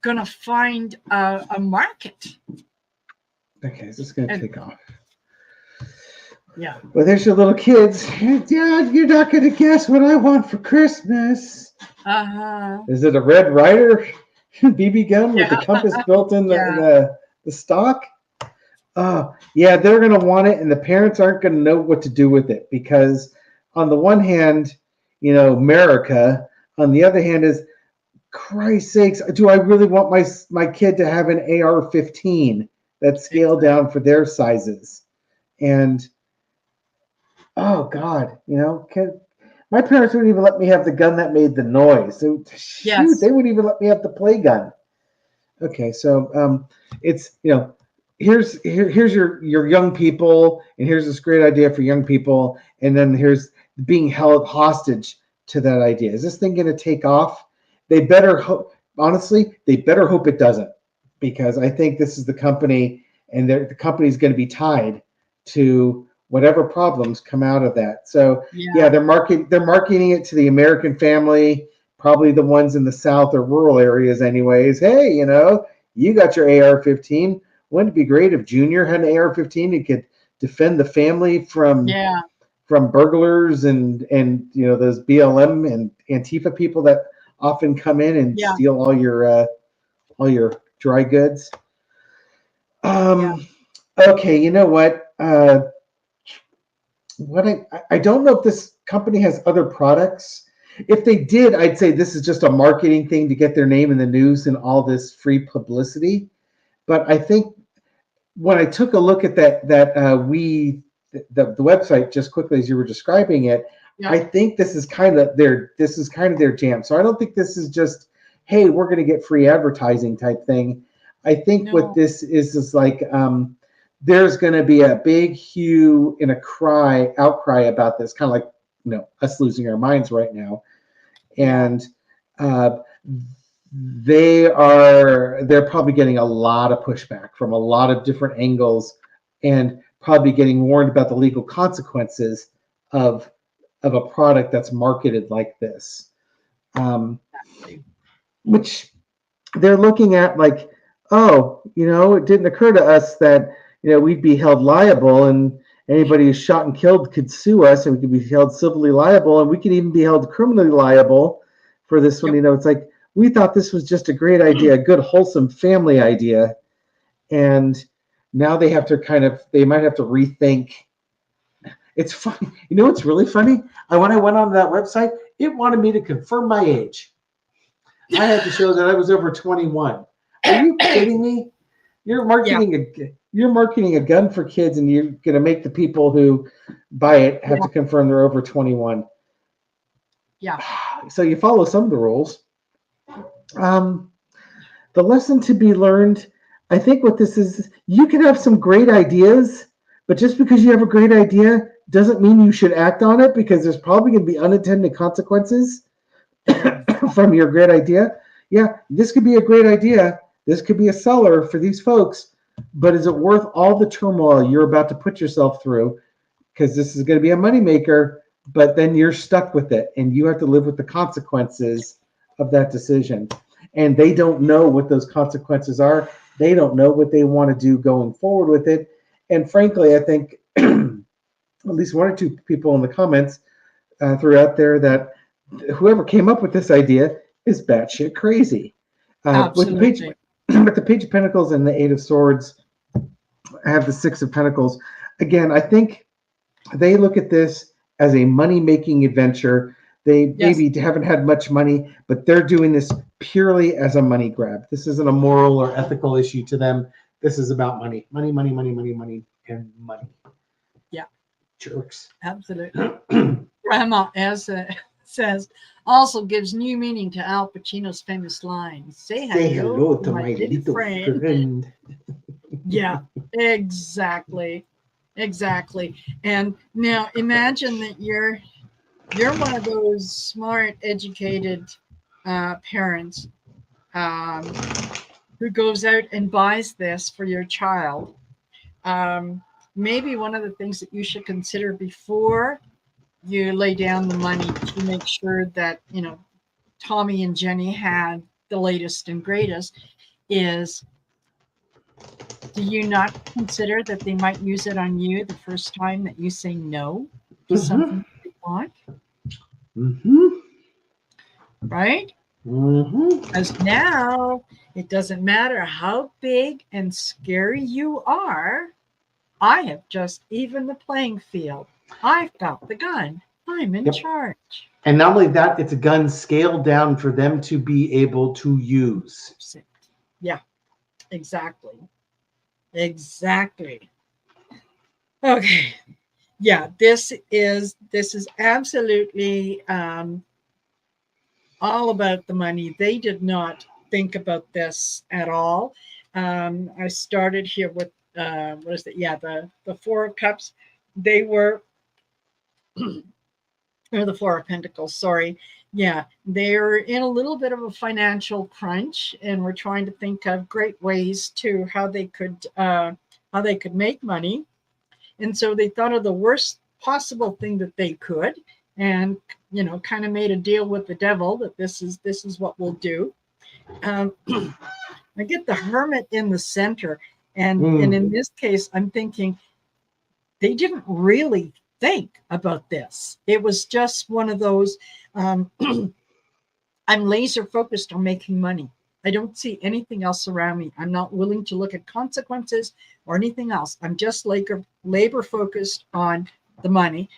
going to find a market? Okay, is this going to take off? Yeah. Well, there's your little kids. Dad, you're not going to guess what I want for Christmas. Is it a Red Ryder BB gun with the compass built in the stock? Yeah, they're going to want it, and the parents aren't going to know what to do with it because, on the one hand, America. On the other hand, is Christ's sakes, do I really want my kid to have an AR-15 that's scaled down for their sizes? And oh God, my parents wouldn't even let me have the gun that made the noise. So, shoot, they wouldn't even let me have the play gun. Okay, so it's here's your young people, and here's this great idea for young people, and then here's being held hostage to that idea. Is this thing going to take off? They better hope. Honestly, they better hope it doesn't, because I think this is the company, and the company's going to be tied to whatever problems come out of that. So yeah, they're marketing it to the American family, probably the ones in the South or rural areas anyways. Hey, you got your AR-15. Wouldn't it be great if Junior had an AR-15 and could defend the family from burglars and those BLM and Antifa people that often come in and steal all your dry goods. Okay, you know what? I don't know if this company has other products. If they did, I'd say this is just a marketing thing to get their name in the news and all this free publicity. But I think when I took a look at the website just quickly as you were describing it, Yeah. I think this is kind of their jam. So I don't think this is just, hey, we're going to get free advertising type thing. I think what No. this is like, there's going to be a big hue and outcry about this, kind of like, us losing our minds right now. Yeah. And uh, they're probably getting a lot of pushback from a lot of different angles, and probably getting warned about the legal consequences of a product that's marketed like this, Exactly. which they're looking at like, oh, it didn't occur to us that we'd be held liable, and anybody who's shot and killed could sue us, and we could be held civilly liable, and we could even be held criminally liable for this one. Yep. It's like, we thought this was just a great idea, a good wholesome family idea, and now they might have to rethink. It's funny. What's really funny? When I went on that website, it wanted me to confirm my age. I had to show that I was over 21. Are you kidding me? You're Yeah. marketing a gun for kids, and you're going to make the people who buy it have Yeah. to confirm they're over 21. Yeah. So you follow some of the rules. The lesson to be learned, I think what this is, you can have some great ideas, but just because you have a great idea doesn't mean you should act on it, because there's probably going to be unintended consequences from your great idea. Yeah, this could be a great idea. This could be a seller for these folks, but is it worth all the turmoil you're about to put yourself through? Because this is going to be a moneymaker, but then you're stuck with it, and you have to live with the consequences of that decision. And they don't know what those consequences are. They don't know what they want to do going forward with it. And frankly, I think at least one or two people in the comments threw out there that whoever came up with this idea is batshit crazy. With the page, Absolutely. with the Page of Pentacles and the Eight of Swords, I have the Six of Pentacles. Again, I think they look at this as a money-making adventure. They Yes. maybe haven't had much money, but they're doing this purely as a money grab. This isn't a moral or ethical issue to them. This is about money, money, money, money, money, money, and money. Yeah. Jerks. Absolutely. Grandma, as says, also gives new meaning to Al Pacino's famous line, "Say hello to my little friend." Yeah, exactly. Exactly. And now imagine that you're one of those smart, educated parents who goes out and buys this for your child. Um, Maybe one of the things that you should consider before you lay down the money to make sure that Tommy and Jenny had the latest and greatest is, do you not consider that they might use it on you the first time that you say no to Mm-hmm. something they want, Mm-hmm. right? Mm-hmm. Because now it doesn't matter how big and scary you are. I have just evened the playing field. I've got the gun. I'm in Yep. charge. And not only that, it's a gun scaled down for them to be able to use. Yeah, exactly. Exactly. Okay. Yeah, this is absolutely all about the money. They did not think about this at all. I started here with what is it? Yeah, the Four of Cups. They were or the Four of Pentacles. Sorry. Yeah, they're in a little bit of a financial crunch, and we're trying to think of great ways to how they could make money. And so they thought of the worst possible thing that they could, and kind of made a deal with the devil that this is what we'll do. Um, I get the Hermit in the center, and in this case, I'm thinking they didn't really think about this. It was just one of those. I'm laser focused on making money. I don't see anything else around me. I'm not willing to look at consequences or anything else. I'm just labor focused on the money.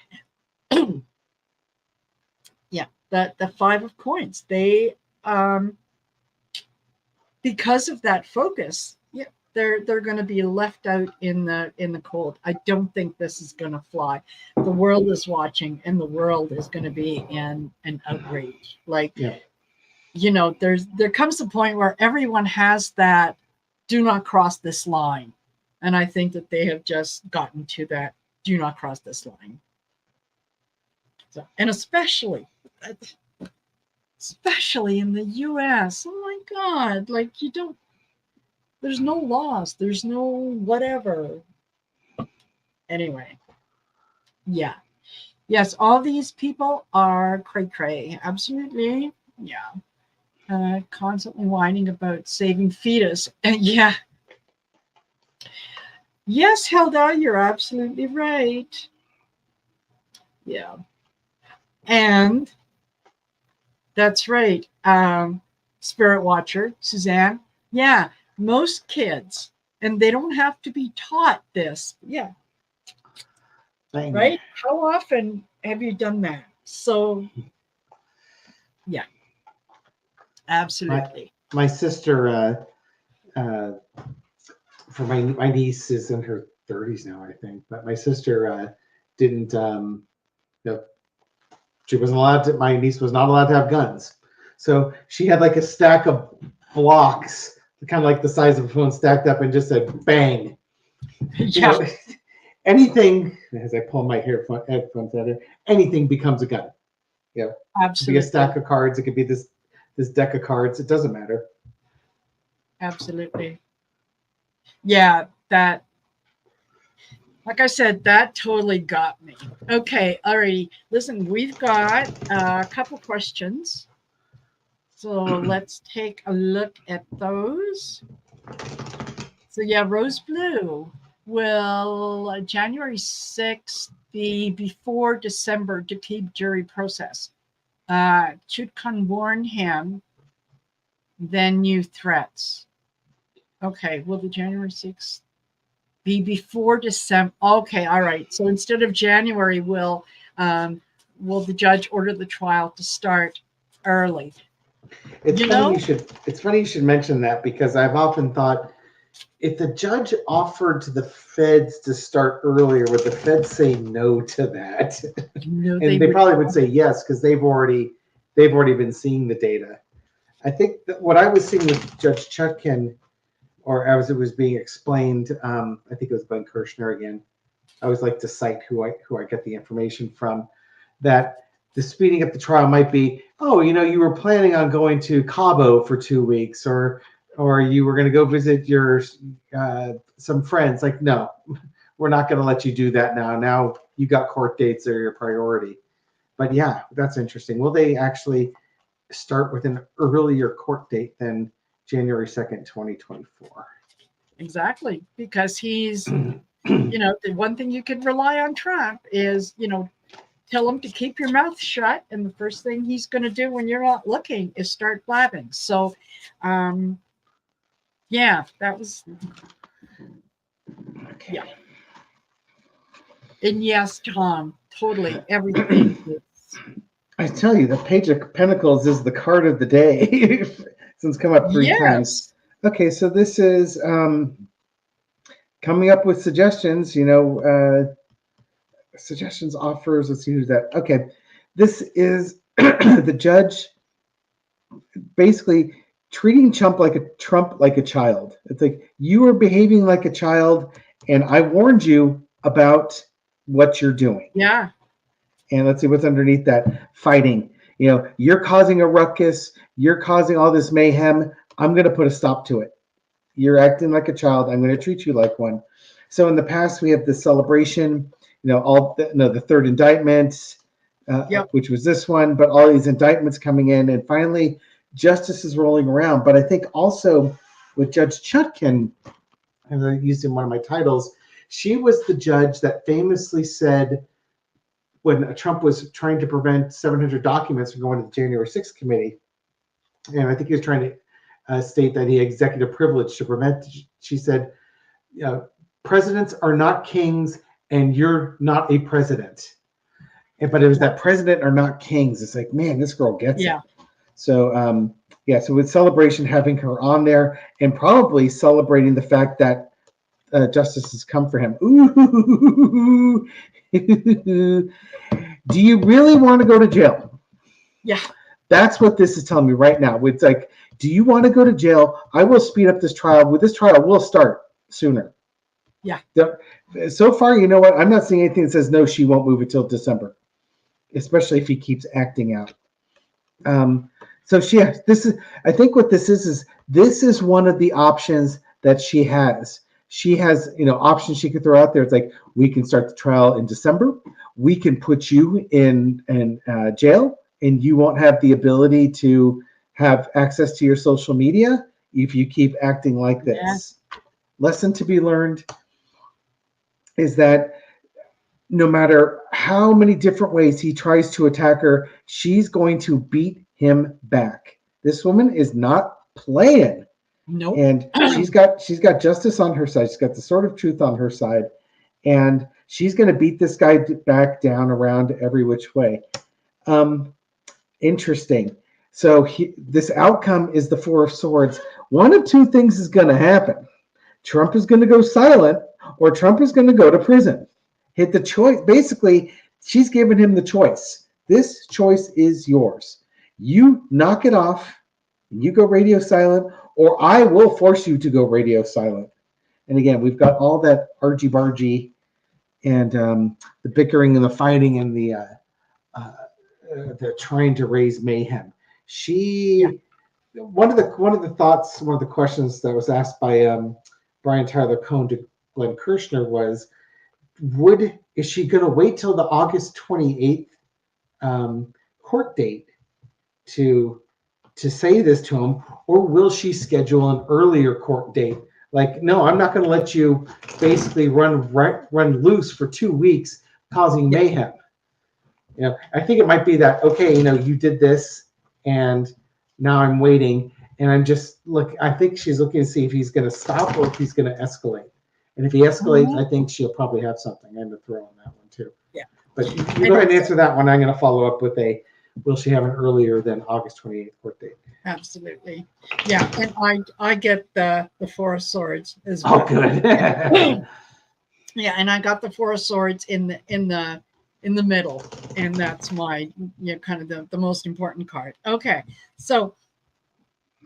Yeah, the Five of Coins. They because of that focus, yeah, they're going to be left out in the cold. I don't think this is going to fly. The world is watching, and the world is going to be in an outrage. Like, Yeah. there comes a point where everyone has that do not cross this line. And I think that they have just gotten to that do not cross this line. So, and especially in the US. Oh my God. Like, there's no laws, there's no whatever. Anyway, yeah. Yes, all these people are cray-cray. Absolutely. Yeah. Constantly whining about saving fetus. Yeah. Yes, Hilda, you're absolutely right. Yeah. And that's right. Spirit Watcher, Suzanne. Yeah, most kids, and they don't have to be taught this. Yeah. Dang. Right? How often have you done that? So, yeah, absolutely. My sister, for my niece is in her 30s now, I think, but my sister didn't, she wasn't allowed to, my niece was not allowed to have guns. So she had like a stack of blocks, kind of like the size of a phone stacked up, and just said, bang. Yeah. Anything, as I pull my headphones out here, anything becomes a gun. Yeah. Absolutely. It could be a stack of cards. It could be this deck of cards. It doesn't matter. Absolutely. Yeah, that, like I said, that totally got me. Okay, alrighty. Listen, we've got a couple questions. So let's take a look at those. So yeah, Rose Blue, will January 6th be before December to keep jury process? Chutkan warn him, then new threats. Okay, will the January 6th be before December? Okay, all right. So instead of January, will the judge order the trial to start early? It's funny you should mention that, because I've often thought, if the judge offered to the feds to start earlier, would the feds say no to that? No, And they probably would say yes, because they've already been seeing the data. I think that what I was seeing with Judge Chutkan, or as it was being explained, I think it was Ben Kirshner again. I always like to cite who I get the information from. That the speeding up the trial might be, oh, you were planning on going to Cabo for 2 weeks, or you were going to go visit your some friends. Like, no, we're not going to let you do that now. Now you got court dates that are your priority. But yeah, that's interesting. Will they actually start with an earlier court date than January 2nd, 2024? Exactly, because he's, the one thing you can rely on Trump is, tell him to keep your mouth shut, and the first thing he's going to do when you're not looking is start blabbing. So, yeah, that was, okay. Yeah. And yes, Tom, totally everything is. I tell you, the Page of Pentacles is the card of the day. Since come up 3 times. Okay, so this is coming up with suggestions. Suggestions, offers. Let's see who's that. Okay, this is the judge basically treating Trump like a child. It's like, you are behaving like a child, and I warned you about what you're doing. Yeah. And let's see what's underneath that. Fighting. You're causing a ruckus. You're causing all this mayhem. I'm going to put a stop to it. You're acting like a child. I'm going to treat you like one. So in the past, we have the celebration, the third indictment, which was this one, but all these indictments coming in, and finally justice is rolling around. But I think also with Judge Chutkan, as I used in one of my titles, she was the judge that famously said, when Trump was trying to prevent 700 documents from going to the January 6th committee, and I think he was trying to state that he had executive privilege to prevent, she said, presidents are not kings, and you're not a president. But it was that president are not kings. It's like, man, this girl gets it. So Yeah, so with celebration, having her on there and probably celebrating the fact that justice has come for him. Ooh. Do you really want to go to jail? Yeah. That's what this is telling me right now. It's like, do you want to go to jail? I will speed up this trial. With this trial, we'll start sooner. Yeah. So far, you know what? I'm not seeing anything that says no, she won't move until December, especially if he keeps acting out. So this is, I think what this is this is one of the options that she has. She has, options she could throw out there. It's like, we can start the trial in December. We can put you in jail, and you won't have the ability to have access to your social media if you keep acting like this. Yeah. Lesson to be learned is that no matter how many different ways he tries to attack her, she's going to beat him back. This woman is not playing. Nope. And she's got justice on her side. She's got the sword of truth on her side. And she's going to beat this guy back down around every which way. Interesting. So this outcome is the Four of Swords. One of two things is going to happen. Trump is going to go silent, or Trump is going to go to prison. Hit the choice. Basically, she's given him the choice. This choice is yours. You knock it off, and you go radio silent, or I will force you to go radio silent. And again, we've got all that argy-bargy and the bickering and the fighting and the trying to raise mayhem. One of the questions that was asked by Brian Tyler Cohn to Glenn Kirshner was, is she going to wait till the August 28th court date to say this to him, or will she schedule an earlier court date? Like, no, I'm not going to let you basically run loose for 2 weeks causing mayhem. I think it might be that, okay, you did this, and now I'm waiting, and I think she's looking to see if he's going to stop or if he's going to escalate. And if he escalates, I think she'll probably have something. I'm going to throw on that one too. Yeah. But you go ahead and answer that one. I'm going to follow up with will she have an earlier than August 28th court date? Absolutely. Yeah. And I get the Four of Swords as well. Oh, good. Yeah. And I got the Four of Swords in the middle. And that's my, kind of the most important card. Okay. So,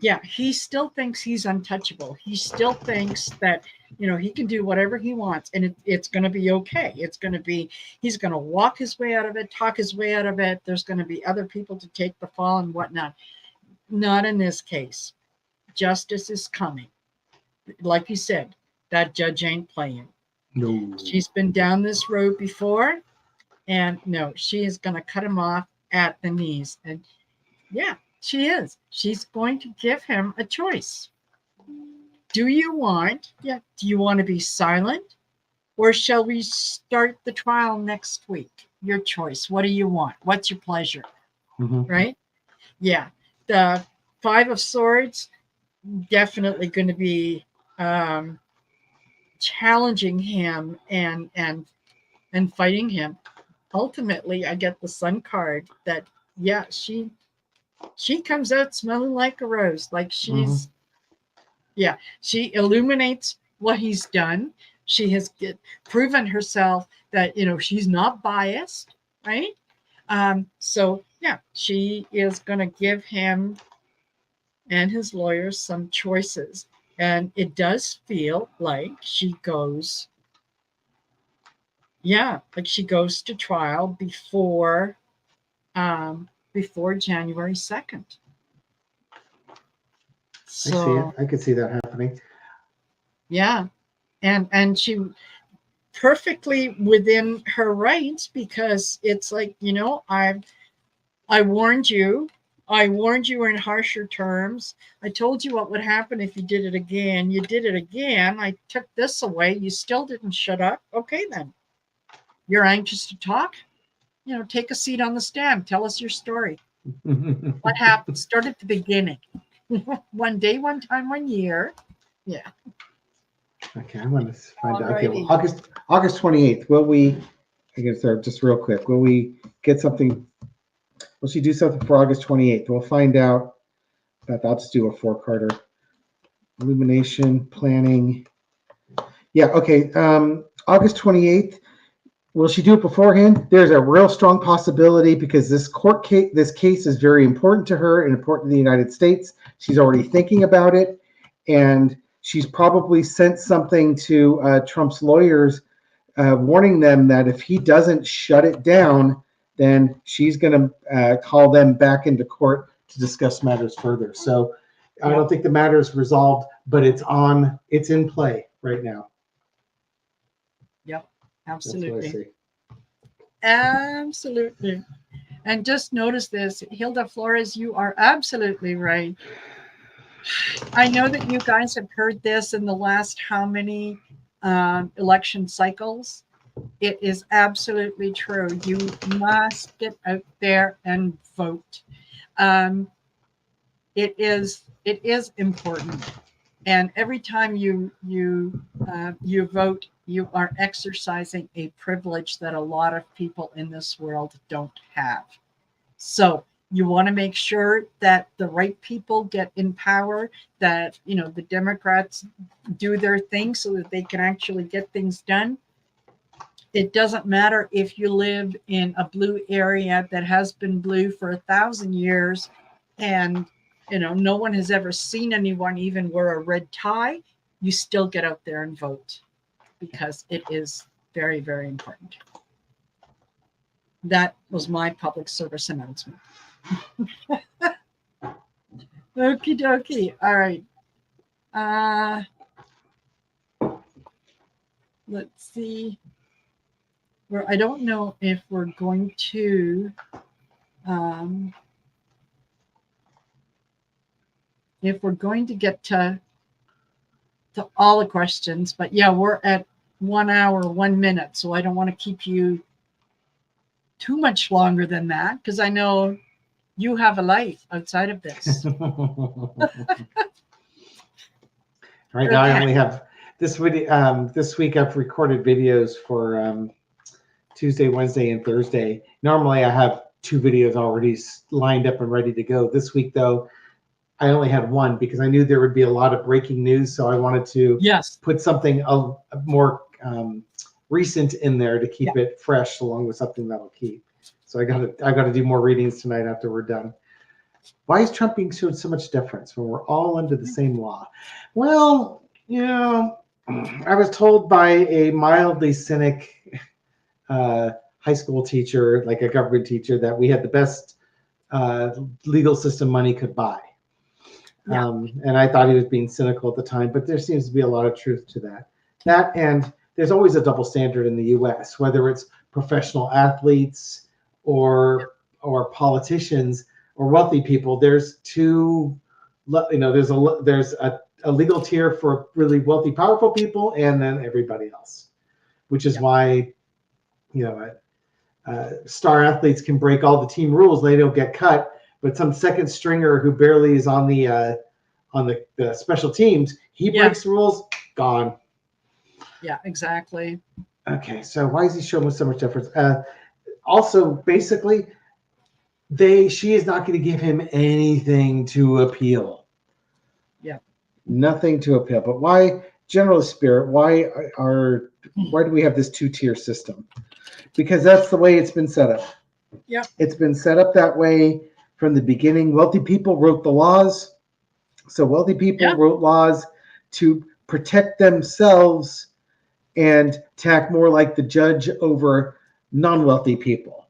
yeah, he still thinks he's untouchable. He still thinks that, he can do whatever he wants, and it's going to be okay. He's going to walk his way out of it, talk his way out of it. There's going to be other people to take the fall and whatnot. Not in this case. Justice is coming. Like you said, that judge ain't playing. No. She's been down this road before, and no, she is going to cut him off at the knees. And yeah, she is. She's going to give him a choice. Do you want to be silent, or shall we start the trial next week? Your choice. What do you want? What's your pleasure? Mm-hmm. Right? Yeah. The Five of Swords, definitely going to be challenging him and fighting him. Ultimately, I get the Sun card that, she comes out smelling like a rose. Like she's, she illuminates what he's done. She has proven herself that, she's not biased, right? So, she is going to give him and his lawyers some choices. And it does feel like she goes, to trial before January 2nd. So I could see that happening. Yeah. And she perfectly within her rights, because it's like, I warned you. I warned you in harsher terms. I told you what would happen if you did it again. You did it again. I took this away. You still didn't shut up. Okay, then. You're anxious to talk? Take a seat on the stand. Tell us your story. What happened? Start at the beginning. One day, one time, 1 year. Yeah. Okay, I'm going to find out. Okay, well, August 28th. Will we? I guess just real quick. Will we get something? Will she do something for August 28th? We'll find out I'll just do a 4-carder. Illumination, planning. Yeah, okay. August 28th. Will she do it beforehand? There's a real strong possibility because this case is very important to her and important to the United States. She's already thinking about it, and she's probably sent something to Trump's lawyers warning them that if he doesn't shut it down, then she's going to call them back into court to discuss matters further. So I don't think the matter is resolved, but it's in play right now. Yep, absolutely. Absolutely. And just notice this, Hilda Flores, you are absolutely right. I know that you guys have heard this in the last how many election cycles. It is absolutely true. You must get out there and vote. It is important, and every time you vote, you are exercising a privilege that a lot of people in this world don't have. So you want to make sure that the right people get in power, that the Democrats do their thing so that they can actually get things done. It doesn't matter if you live in a blue area that has been blue for 1,000 years and no one has ever seen anyone even wear a red tie. You still get out there and vote because it is very, very important. That was my public service announcement. Okie dokie. All right. Let's see. I don't know if we're going to get to all the questions, but yeah, we're at 1 hour, 1 minute, so I don't want to keep you too much longer than that because I know you have a life outside of this. Right now, I only have this video. This week, I've recorded videos for Tuesday, Wednesday, and Thursday. Normally, I have 2 videos already lined up and ready to go. This week, though, I only had 1 because I knew there would be a lot of breaking news, so I wanted to put something more recent in there to keep it fresh, along with something that'll keep. So I got to do more readings tonight after we're done. Why is Trump being showed so much deference when we're all under the same law? Well, I was told by a mildly cynic high school teacher, like a government teacher, that we had the best legal system money could buy. And I thought he was being cynical at the time, but there seems to be a lot of truth to that. And there's always a double standard in the U.S., whether it's professional athletes or politicians or wealthy people. There's there's a legal tier for really wealthy, powerful people, and then everybody else, which is why star athletes can break all the team rules; they don't get cut. But some second stringer who barely is on the special teams, he breaks the rules, gone. Yeah, exactly. Okay, so why is he showing so much difference? Also, basically, she is not going to give him anything to appeal. Yeah, nothing to appeal. But why, general spirit? Why do we have this 2-tier system? Because that's the way it's been set up. Yeah, it's been set up that way from the beginning. Wealthy people wrote the laws. So wealthy people wrote laws to protect themselves and to act more like the judge over non-wealthy people.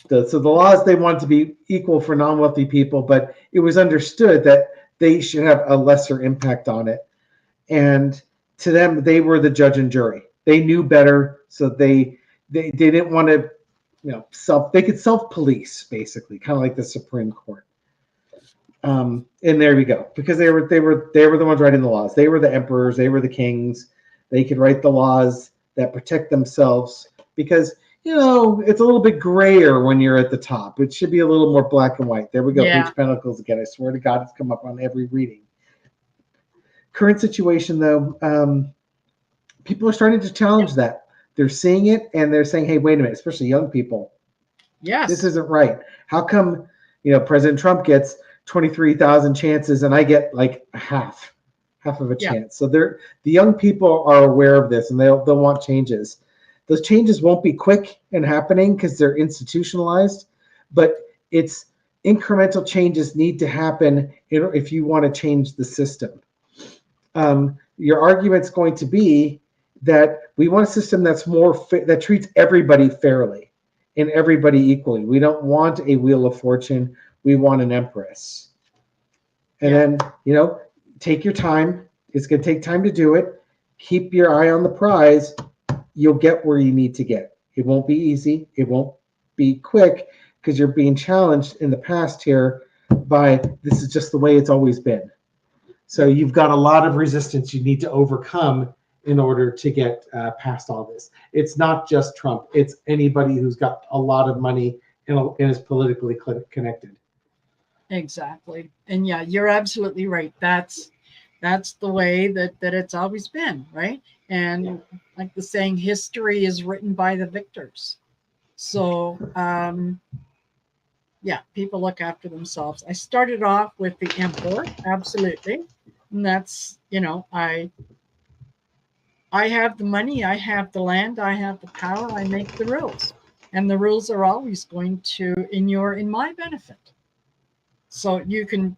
So the laws, they wanted to be equal for non-wealthy people, but it was understood that they should have a lesser impact on it. And to them, they were the judge and jury. They knew better, so they didn't want to, they could self-police, basically, kind of like the Supreme Court. And there we go, because they were the ones writing the laws. They were the emperors. They were the kings. They could write the laws that protect themselves because, it's a little bit grayer when you're at the top. It should be a little more black and white. There we go. Page Pentacles again. I swear to God, it's come up on every reading. Current situation, though, people are starting to challenge that. They're seeing it and they're saying, hey, wait a minute, especially young people. Yes. This isn't right. How come, President Trump gets 23,000 chances, and I get like half of a Yeah. chance. So the young people are aware of this, and they'll want changes. Those changes won't be quick and happening because they're institutionalized, but it's incremental changes need to happen if you want to change the system. Your argument's going to be that we want a system that's that treats everybody fairly and everybody equally. We don't want a wheel of fortune. We want an empress. And then, take your time. It's going to take time to do it. Keep your eye on the prize. You'll get where you need to get. It won't be easy. It won't be quick because you're being challenged in the past here by this is just the way it's always been. So you've got a lot of resistance you need to overcome in order to get past all this. It's not just Trump. It's anybody who's got a lot of money and is politically connected. Exactly. And yeah, you're absolutely right. That's the way that it's always been, right? And like the saying, history is written by the victors. So yeah, people look after themselves. I started off with the emperor, absolutely. And that's, I have the money, I have the land, I have the power, I make the rules. And the rules are always going to inure in my benefit. So you can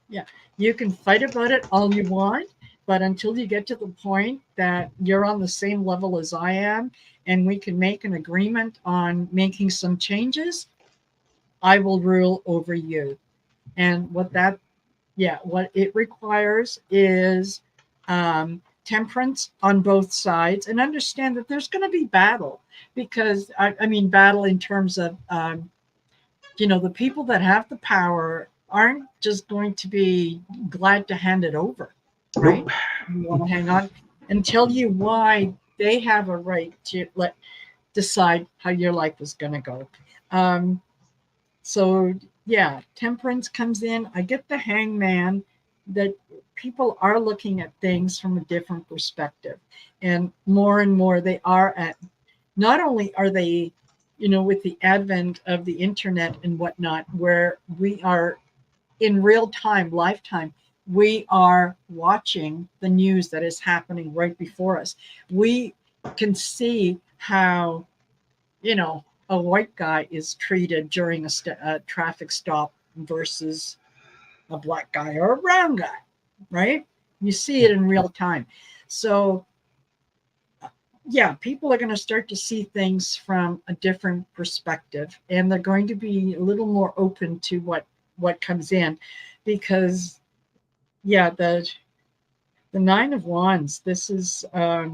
fight about it all you want, but until you get to the point that you're on the same level as I am and we can make an agreement on making some changes, I will rule over you. And what it requires is temperance on both sides, and understand that there's going to be battle, because I mean battle in terms of the people that have the power aren't just going to be glad to hand it over, right? Nope. You want to hang on and tell you why they have a right to decide how your life is going to go. So yeah, temperance comes in. I get the hangman, that people are looking at things from a different perspective, and more they are at. Not only are they, with the advent of the internet and whatnot, where we are in real time, lifetime, we are watching the news that is happening right before us. We can see how, a white guy is treated during a traffic stop versus a black guy or a brown guy, right? You see it in real time. So yeah, people are going to start to see things from a different perspective, and they're going to be a little more open to what comes in, because yeah, the Nine of Wands, this is they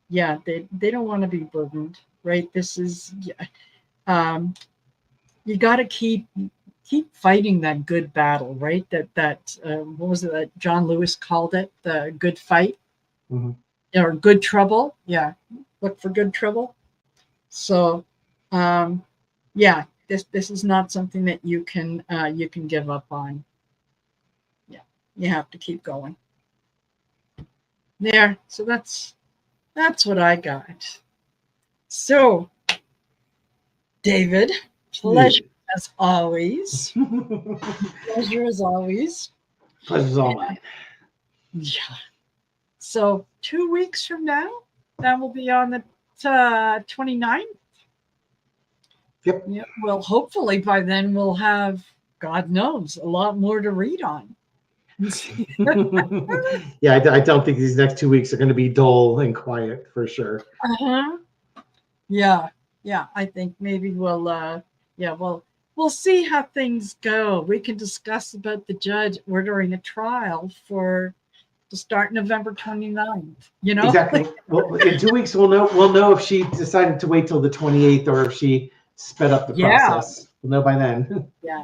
don't want to be burdened, right? This is you got to keep fighting that good battle, right? That what was it that John Lewis called it, the good fight. Mm-hmm. Or good trouble. Yeah, look for good trouble. So yeah, this is not something that you can give up on. Yeah, you have to keep going there. So that's what I got. So David, pleasure as always. Pleasure as always. Pleasure's all mine. Yeah. So 2 weeks from now, that will be on the 29th. Yep. Yeah. Well, hopefully by then we'll have, God knows, a lot more to read on. Yeah, I don't think these next 2 weeks are going to be dull and quiet for sure. Uh-huh. Yeah. Yeah. I think maybe we'll see how things go. We can discuss about the judge ordering a trial to start November 29th. Exactly. Well, in 2 weeks we'll know if she decided to wait till the 28th or if she sped up the process. We'll know by then. Yeah.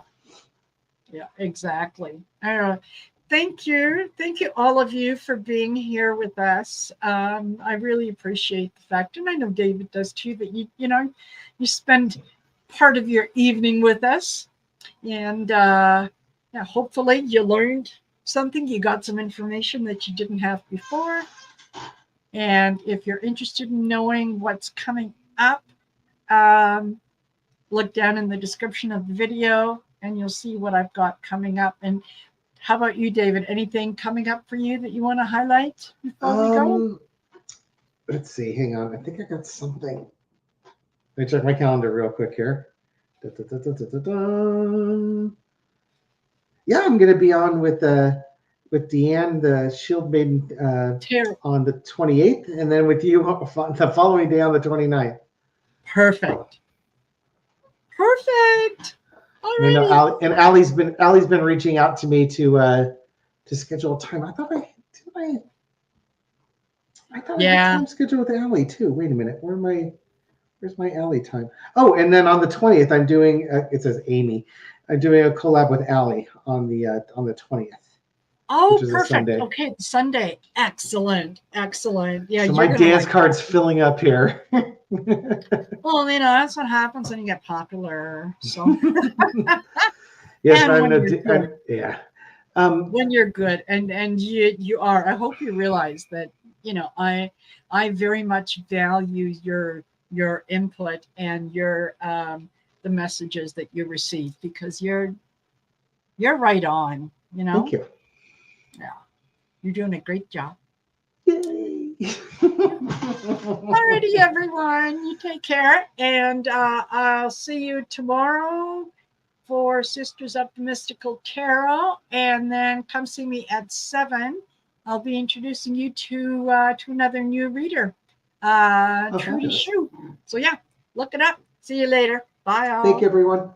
Yeah, exactly. Thank you all of you for being here with us. I really appreciate the fact, and I know David does too, that you spend part of your evening with us, and hopefully you learned something. You got some information that you didn't have before, and if you're interested in knowing what's coming up, look down in the description of the video and you'll see what I've got coming up. And How about you, David? Anything coming up for you that you want to highlight before we go? Let's see. Hang on. I think I got something. Let me check my calendar real quick here. Da-da-da-da-da-da. Yeah, I'm going to be on with Deanne, the Shield Maiden, on the 28th, and then with you the following day on the 29th. Perfect. Perfect. You know, Alrighty. Allie's been reaching out to me to schedule a time. I thought I had time scheduled with Allie too. Wait a minute. Where's my Allie time? Oh, and then on the 20th, I'm doing. It says Amy. I'm doing a collab with Allie on the 20th. Oh, which is a perfect. Sunday. Okay, Sunday. Excellent. Excellent. Yeah. So my dance card's filling up here. Well, that's what happens when you get popular. So. Yes, and I'm when you're good. yeah. When you're good, and you are. I hope you realize that. I very much value your input and your the messages that you receive, because you're right on. Thank you. Yeah, you're doing a great job. Yay! Alrighty, everyone, you take care, and I'll see you tomorrow for Sisters of the Mystical Tarot, and then come see me at 7. I'll be introducing you to another new reader, Trudy Shue. So yeah, look it up. See you later. Bye all. Thank you, everyone.